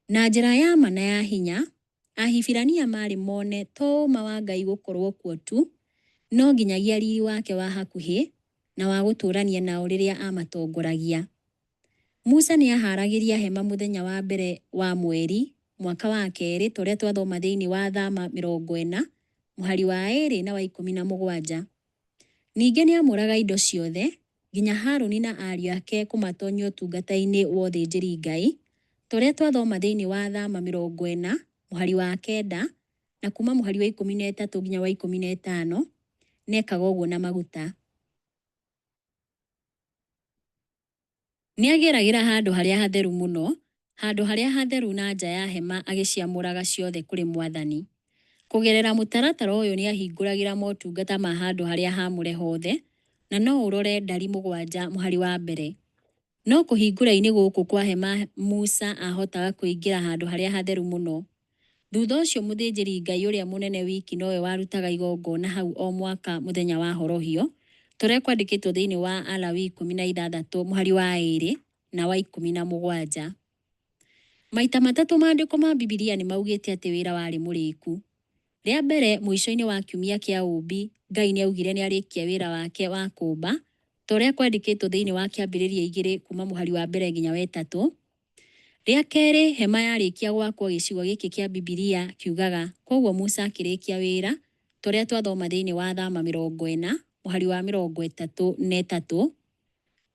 Na njĩra ya ma na ya hinya, Ahibirania marĩ mone to ũma wa Ngai gũkorwo kuo tu, no nginyagia riri wake wa hakuhĩ na wa gũtũrania nao rĩrĩa amatongoragia. Musa nĩ aharagĩria hema mũthenya wa mbere wa mweri, mwaka wa kerĩ, tũrĩa twathoma thĩinĩ wa Thama 40, mũhari wa 2 na wa 17. Ningĩ nĩ amũraga indo ciothe, nginya Harũni na ariũ ake kũmatonyia ũtungata-inĩ wa ũthĩnjĩri Ngai, tũrĩa twathoma thĩinĩ wa Thama 40, mũhari wa 9, na kuma mũhari wa 13 nginya wa 15, nekaga ũguo na maguta. Nĩ ageragĩra handũ harĩa hatheru mũno, handũ harĩa hatheru na nja ya hema agĩciamũraga ciothe kũrĩ Mwathani. Kũgerera mũtaratara ũyũ nĩ ahingũragĩra motungata ma handũ harĩa haamũre hothe, na no ũrore ndari 7 mũhari wa mbere. No kũhingũra-inĩ gũkũ kwa hema Musa ahotaga kũingĩra handũ harĩa hatheru mũno. Thutha ũcio mũthĩnjĩri Ngai ũrĩa mũnene wiki nowe warutaga igongona hau o mwaka mũthenya wa horohio, tũrĩa kwandĩkĩtwo thĩinĩ wa Alawii 16 mũhari wa 2 na wa 17. Maita matatũ maandĩko ma Bibilia nĩ maugĩte atĩ wĩra warĩ mũrĩku. Rĩa mbere mũico-inĩ wa kiumia kĩa ũmbi, Ngai nĩ augire nĩ arĩkia wĩra wake wa kũmba, tũrĩa kwandĩkĩtwo thĩinĩ wa Kĩambĩrĩria 2 kuma mũhari wa 1 nginya wa 3. Rĩa kerĩ hema yarĩkia gwakwo gĩcigo gĩkĩ kĩa Bibilia kiugaga, koguo Musa akĩrĩkia wĩra, tũrĩa twathoma thĩinĩ wa Thama 40, mũhari wa 33.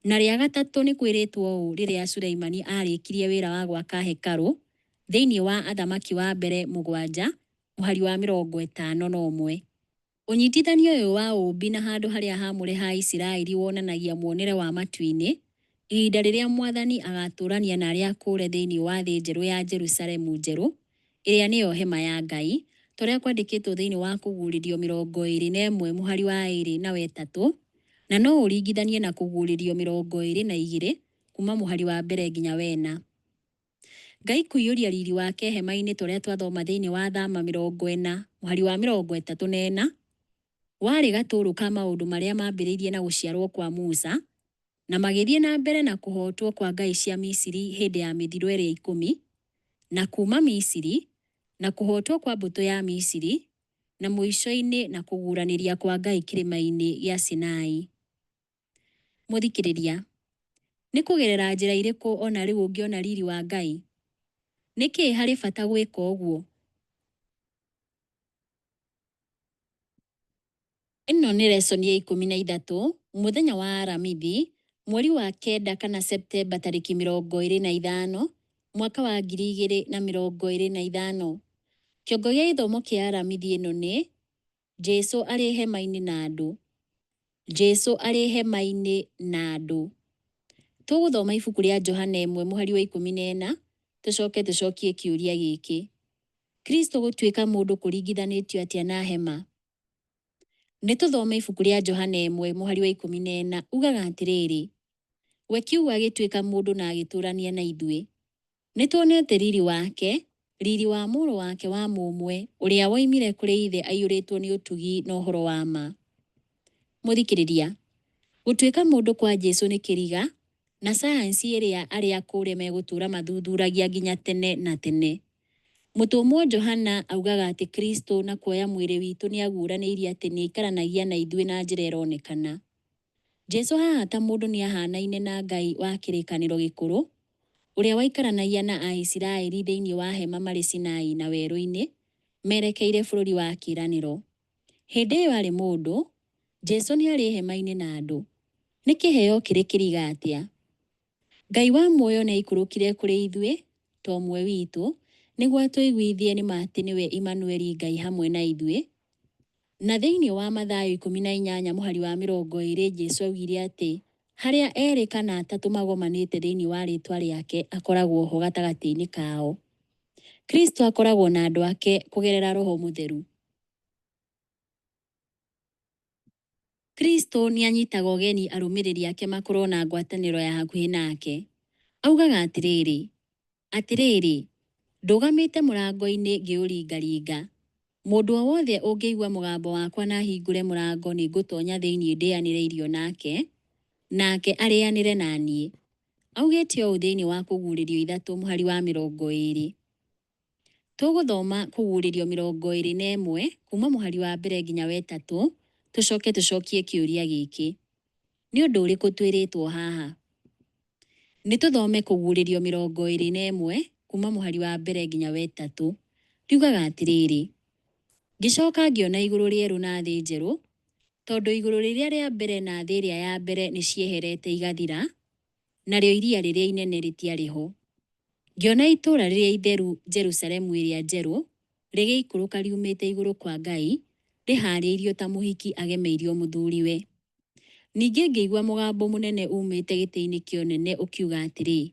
Na rĩa gatatũ nĩ kwĩrĩtwo ũũ rĩrĩa Suleimani arĩkirie wĩra wa gwaka hekarũ, thĩinĩ wa Athamaki wa mbere 7, mũhari wa 51. Ũnyitithanio ũyũ wa ũmbi na handũ harĩa haamũre ha Isiraeli wonanagia muonere wa matu-inĩ, ihinda rĩrĩa Mwathani agatũrania na arĩa akũũre thĩinĩ wa thĩ njerũ ya Jerusalemu njerũ, ĩrĩa nĩyo hema ya Ngai, tũrĩa kwandĩkĩtwo thĩinĩ wa Kũguũrĩrio 21 mũhari wa 2 na wa 3, na no ũringithanie na Kũguũrĩrio 22 kuma mũhari wa 1 nginya wa 4. Ngai kũiyũria riri wake hema-inĩ, tũrĩa twathoma thĩinĩ wa Thama 40 mũhari wa 34, warĩ gatũrũ ka maũndũ marĩa mambĩrĩirie na gũciarwo kwa Musa, na magĩthiĩ na mbere na kũhotwo kwa ngai cia Misiri hĩndĩ ya mĩthiro ĩrĩa 10, na kuma Misiri, na kũhotwo kwa mbũtũ ya Misiri, na mũico-inĩ na kũguũranĩria kwa Ngai kĩrĩma-inĩ gĩa Sinai. Mũthikĩrĩria, nĩ kũgerera njĩra irĩkũ ona rĩu ũngĩona riri wa Ngai? Nĩkĩ harĩ bata gwĩka ũguo? Ĩno nĩ lesson ya 13, mũthenya wa Aramithi, mweri wa 9 kana Septemba tarĩki 25, mwaka wa 2025. Kĩongo gĩa ithomo kĩa Aramithi ĩno nĩ Jesũ arĩ hema-inĩ na andũ. Jesu arĩ hema-inĩ na andũ. Tũgũthoma ibuku rĩa Johana 1:14, tũcokie kĩũria gĩkĩ. Kristo gũtuĩka mũndũ kũringithanĩtio atĩa na hema? Nĩ tũthome ibuku rĩa Johana 1:14, ugaga atĩrĩrĩ: we kiugo agĩtuĩka mũndũ na agĩtũrania na ithuĩ. Nĩ tuonete riri wake, riri wa mũrũ wake wa mũmwe, ũrĩa woimire kũrĩ ithe aiyũrĩtwo nĩ ũtugi na ũhoro wa ma. Mũthikĩrĩria, gũtuĩka mũndũ kwa Jesu nĩ kĩriga, na sayansi ĩrĩa arĩa akũũre megũtũũra mathuthuragia nginya tene na tene. Mũtũmwo Johana augaga atĩ Kristo na kuoya mwĩrĩ witũ nĩ aguũranĩirie atĩ nĩ aikaranagia na ithuĩ na njĩra ĩronekana. Jesu haha ta mũndũ nĩ ahanaine na Ngai wa kĩrĩkanĩro gĩkũrũ, ũrĩa waikaranagia na Aisiraeli thĩinĩ wa hema marĩ Sinai na werũ-inĩ, merekeire bũrũri wa kĩĩranĩro. Hĩndĩ ĩyo arĩ mũndũ, Jesu nĩ arĩ hema-inĩ na andũ. Nĩ kĩheo kĩrĩ kĩriga atĩa? Ngai wa muoyo nĩ aikũrũkire kũrĩ ithuĩ, ta ũmwe witũ, nĩguo atũiguithie nĩ ma atĩ nĩwe Imanueli, Ngai hamwe na ithuĩ. Na thĩinĩ wa Mathayo 18:20, Jesu augire atĩ harĩa erĩ kana atatũ magomanĩte thĩinĩ wa rĩĩtwa rĩake akoragwo ho gatagatĩ-inĩ kao. Kristo akoragwo na andũ ake kũgerera Roho Mũtheru. Kristo nĩ anyitaga ũgeni arũmĩrĩri ake makorwo na ngwatanĩro ya hakuhĩ nake. Augaga atĩrĩrĩ, ndũgamĩte mũrango-inĩ ngĩũringaringa. Mũndũ o wothe ũngĩigua mũgambo wakwa na ahingũre mũrango nĩ ngũtonya thĩinĩ ndĩanĩre irio nake arĩanĩre na niĩ. Augĩte ũũ thĩinĩ wa Kũguũrĩrio 3:20. Tũgũthoma Kũguũrĩrio 21 kuma mũhari wa mbere nginya wa 3, tũcokie kĩũria gĩkĩ. Nĩ ũndũ ũrĩkũ twĩrĩtwo haha? Nĩ tũthome Kũguũrĩrio 21 kuma mũhari wa mbere nginya wa 3. Riugaga atĩrĩrĩ: ngĩcoka ngĩona igũrũ rĩerũ na thĩ njerũ, tondũ igũrũ rĩrĩa rĩa mbere na thĩ ĩrĩa ya mbere nĩ cieherete igathira, narĩo iria rĩrĩa inene rĩtiarĩ ho. Ngĩona itũũra rĩrĩa itheru Jerusalemu ĩrĩa njerũ, rĩgĩikũrũka riumĩte igũrũ kwa Ngai, rĩhaarĩirio ta mũhiki agemeirio mũthuriwe. Ningĩ ngĩigua mũgambo mũnene umĩte gĩtĩ-inĩ kĩa ũnene ũkiuga atĩrĩ: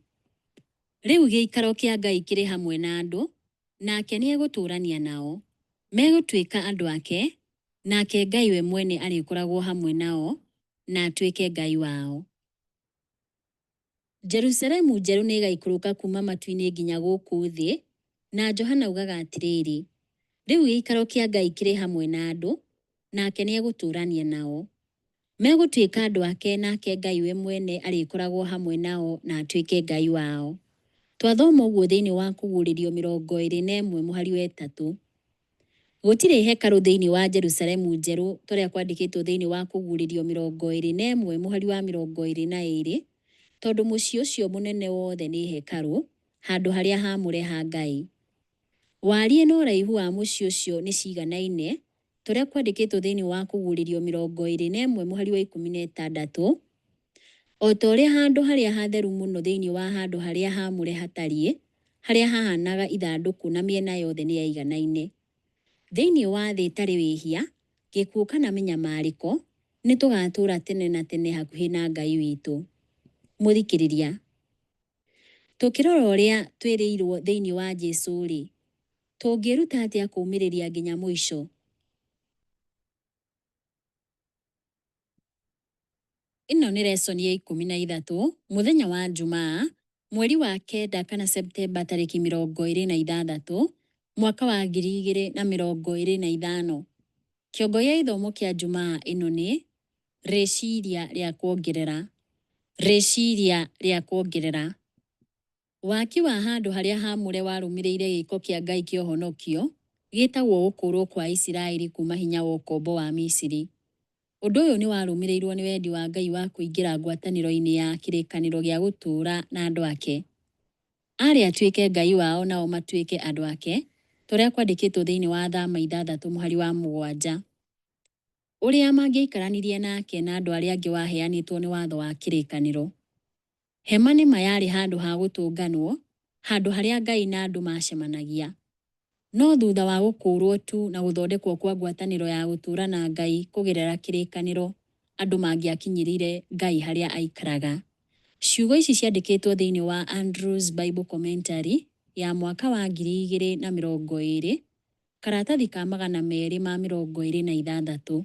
rĩu gĩikaro kĩa Ngai kĩrĩ hamwe na andũ, nake nĩ egũtũũrania nao. Megũtuĩka andũ ake, nake Ngai we mwene arĩkoragwo hamwe nao, na atuĩke Ngai wao. Jerusalemu njerũ nĩ ĩgaikũrũka kuma matu-inĩ nginya gũkũ thĩ, na Johana augaga atĩrĩrĩ: rĩu gĩikaro kĩa Ngai kĩrĩ hamwe na andũ, nake nĩ egũtũũrania nao. Megũtuĩka andũ ake, nake Ngai we mwene arĩkoragwo hamwe nao, na atuĩke Ngai wao. Twathoma ũguo thĩinĩ wa Kũguũrĩrio 21:3. Gũtirĩ hekarũ thĩinĩ wa Jerusalemu njerũ tũrĩa kwandĩkĩtwo thĩinĩ wa Kũguũrĩrio 21:22, tondũ mũciĩ ũcio mũnene wothe nĩ hekarũ, handũ harĩa haamũre ha Ngai. Wariĩ na ũraihu wa mũciĩ ũcio nĩ ciganaine, tũrĩa kwandĩkĩtwo thĩinĩ wa Kũguũrĩrio 21:16, o ta ũrĩa handũ harĩa hatheru mũno thĩinĩ wa handũ harĩa haamũre hatariĩ, harĩa hahanaga ithandũkũ na mĩena yothe nĩ yaiganaine. Thĩinĩ wa thĩ ĩtarĩ wĩhia, gĩkuũ kana mĩnyamarĩko, nĩ tũgatũũra tene na tene hakuhĩ na Ngai witũ. Mũthikĩrĩria, tũkĩrora ũrĩa twĩrĩirwo thĩinĩ wa Jesu-rĩ, tũngĩruta atĩa kũũmĩrĩria nginya mũico? Ĩno nĩ lesson ya 13, mũthenya wa Jumaa, mweri wa 9 kana Septemba tarĩki 26, mwaka wa 2025. Kĩongo gĩa ithomo kĩa Jumaa ĩno nĩ rĩciria rĩa kuongerera. Rĩciria rĩa kuongerera. Waki wa handũ harĩa haamũre warũmĩrĩire gĩĩko kĩa Ngai kĩa ũhonokio, gĩtagwo gũkũũrwo kwa Isiraeli kuma hinya wa ũkombo wa Misiri. Ũndũ ũyũ nĩ warũmĩrĩirwo nĩ wendi wa Ngai wa kũingĩra ngwatanĩro-inĩ ya kĩrĩkanĩro gĩa gũtũũra na andũ ake. Arĩ atuĩke Ngai wao nao matuĩke andũ ake, tũrĩa kwandĩkĩtwo thĩinĩ wa Thama 6:7. Ũrĩa mangĩaikaranirie nake na andũ arĩa angĩ waheanĩtwo nĩ watho wa kĩrĩkanĩro. Hema nĩma yarĩ handũ ha gũtũnganwo, handũ harĩa Ngai na andũ macemanagia. No thutha wa gũkũũrwo tu na gũthondekwo kwa ngwatanĩro ya gũtũũra na Ngai kũgerera kĩrĩkanĩro, andũ mangĩakinyĩrĩire Ngai harĩa aikaraga. Ciugo ici ciandĩkĩtwo thĩinĩ wa Andrews Bible Commentary ya mwaka wa 2020, karatathi ka 226.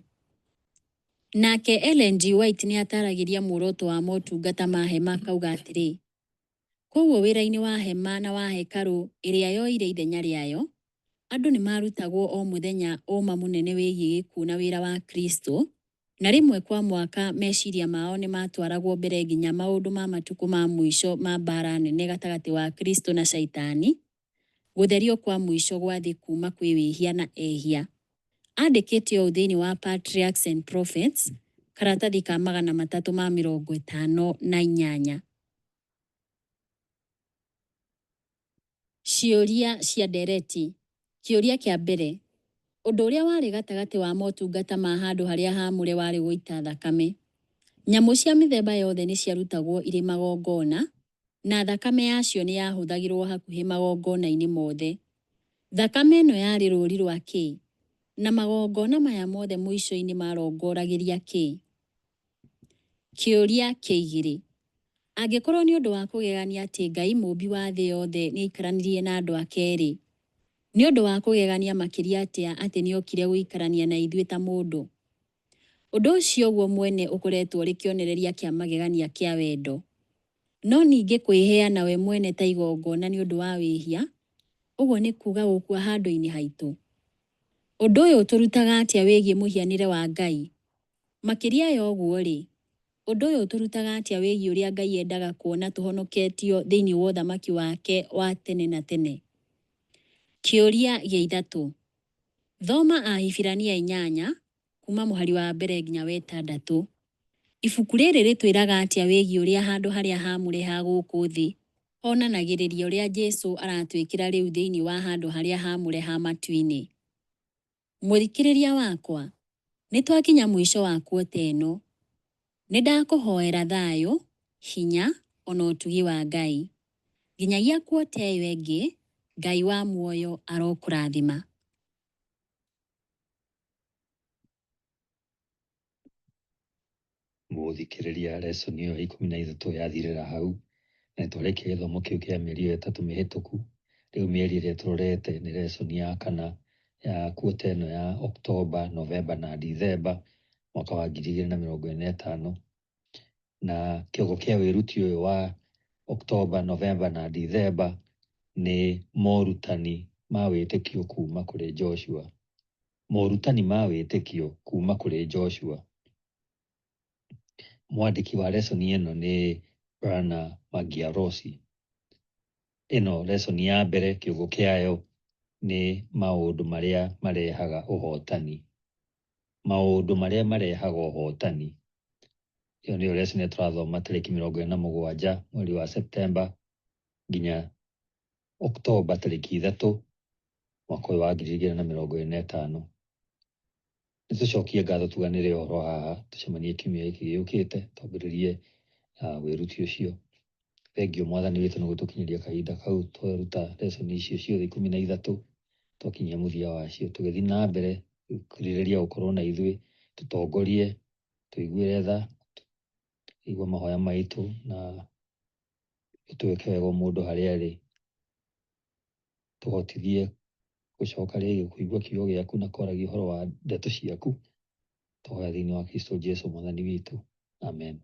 Nake Ellen G. White nĩ ataragĩria muoroto wa motungata ma hema kauga atĩrĩ, koguo wĩra-inĩ wa hema na wa hekarũ ĩrĩa yoire ithenya rĩayo, andũ nĩ marutagwo o mũthenya ũma mũnene wĩgiĩ gĩkuũ na wĩra wa Kristo, na rĩmwe kwa mwaka meciria mao nĩ matwaragwo mbere nginya maũndũ ma matukũ ma mũico ma mbara nene gatagatĩ wa Kristo na Shaitani, gũtherio kwa mũico gwa thĩ kuma kwĩ wĩhia na ehia. Andĩkĩte ũũ thĩinĩ wa Patriarchs and Prophets, karatathi ka 358. Ciũria cia ndereti. Kĩũria kĩa mbere. Ũndũ ũrĩa warĩ gatagatĩ wa motungata ma handũ harĩa haamũre warĩ gũita thakame. Nyamũ cia mĩthemba yothe nĩ ciarutagwo irĩ magongona, na thakame yacio nĩ yahũthagĩrwo hakuhĩ magongona-inĩ mothe. Thakame ĩno yarĩ rũũri rwa kĩ? Na magongona maya mothe mũico-inĩ marongoragĩria kĩ? Kĩũria kĩa igĩrĩ. Angĩkorwo nĩ ũndũ wa kũgegania atĩ Ngai mũmbi wa thĩ yothe nĩ aikaranirie na andũ ake erĩ, nĩ ũndũ wa kũgegania makĩria atĩ nĩ okire gũikarania na ithuĩ ta mũndũ. Ũndũ ũcio ũguo mwene ũkoretwo ũrĩ kĩonereria kĩa magegania kĩa wendo. No ningĩ kwĩheana we mwene ta igongona nĩ ũndũ wa wĩhia, ũguo nĩ kuuga gũkua handũ-inĩ haitũ. Ũndũ ũyũ tũrutaga atĩa wĩgiĩ mũhianĩre wa Ngai? Makĩria ya ũguo-rĩ, ũndũ ũyũ tũrutaga atĩa wĩgiĩ ũrĩa Ngai endaga kuona tũhonoketio thĩinĩ wa ũthamaki wake wa tene na tene? Kĩũria gĩa ithatũ. Thoma Ahibirania 8 kuma mũhari wa mbere nginya wa 6. Ibuku rĩrĩ rĩtwĩraga atĩa wĩgiĩ ũrĩa handũ harĩa haamũre ha gũkũ thĩ honanagĩrĩria ũrĩa Jesũ aratwĩkĩra rĩu thĩinĩ wa handũ harĩa haamũre ha matu-inĩ. Mũthikĩrĩria wakwa, nĩ twakinya mũico wa kuota ĩno. Nĩ ndakũhoera thayũ, hinya, ona ũtugi wa Ngai. Nginyagia kuota ĩyo ĩngĩ, Ngai wa muoyo arokũrathima. Mũthikĩrĩria, lesson ĩyo ya 13 yathirĩra hau, na twarĩkia gĩthomo kĩu kĩa mĩeri 3 mĩhĩtũku. Rĩu mĩeri ĩrĩa tũrorete nĩ lesson ya 4 ya kuota ĩno ya October, November na December mwaka wa 2025. Na kĩongo kĩa wĩruti ũyũ wa October, November na December nĩ morutani ma wĩtĩkio kuma kũrĩ Joshua. Morutani ma wĩtĩkio kuma kũrĩ Joshua. Mwandĩki wa lesson ĩno nĩ Brana Magiarosi. Ĩno lesson ya mbere, kĩongo kĩayo nĩ maũndũ marĩa marehaga ũhotani. Maũndũ marĩa marehaga ũhotani. Ĩyo nĩyo lesson tũrathoma tarĩki 27 mweri wa September nginya October tarĩki 3 mwaka ũyũ wa 2025. Nĩ tũcokie ngatho tuganĩre ũhoro haha, tũcemanie kiumia gĩkĩ gĩũkĩte, twambĩrĩrie wĩruti ũcio. Thengio Mwathani witũ nĩ gũtũkinyĩria kahinda kau twaruta lesson icio ciothe 13 twakinyia mũthia wacio, tũgĩthiĩ na mbere kwĩrirĩria gũkorwo na ithuĩ, tũtongorie, tũiguĩre tha, igua mahoya maitũ na ũtwĩke wega mũndũ harĩa arĩ. Tũhotithie gũcoka rĩngĩ kũigua kiugo gĩaku na kwaragia ũhoro wa ndeto ciaku. Tũhoya thĩinĩ wa Kristo Jesũ Mwathani witũ. Amen.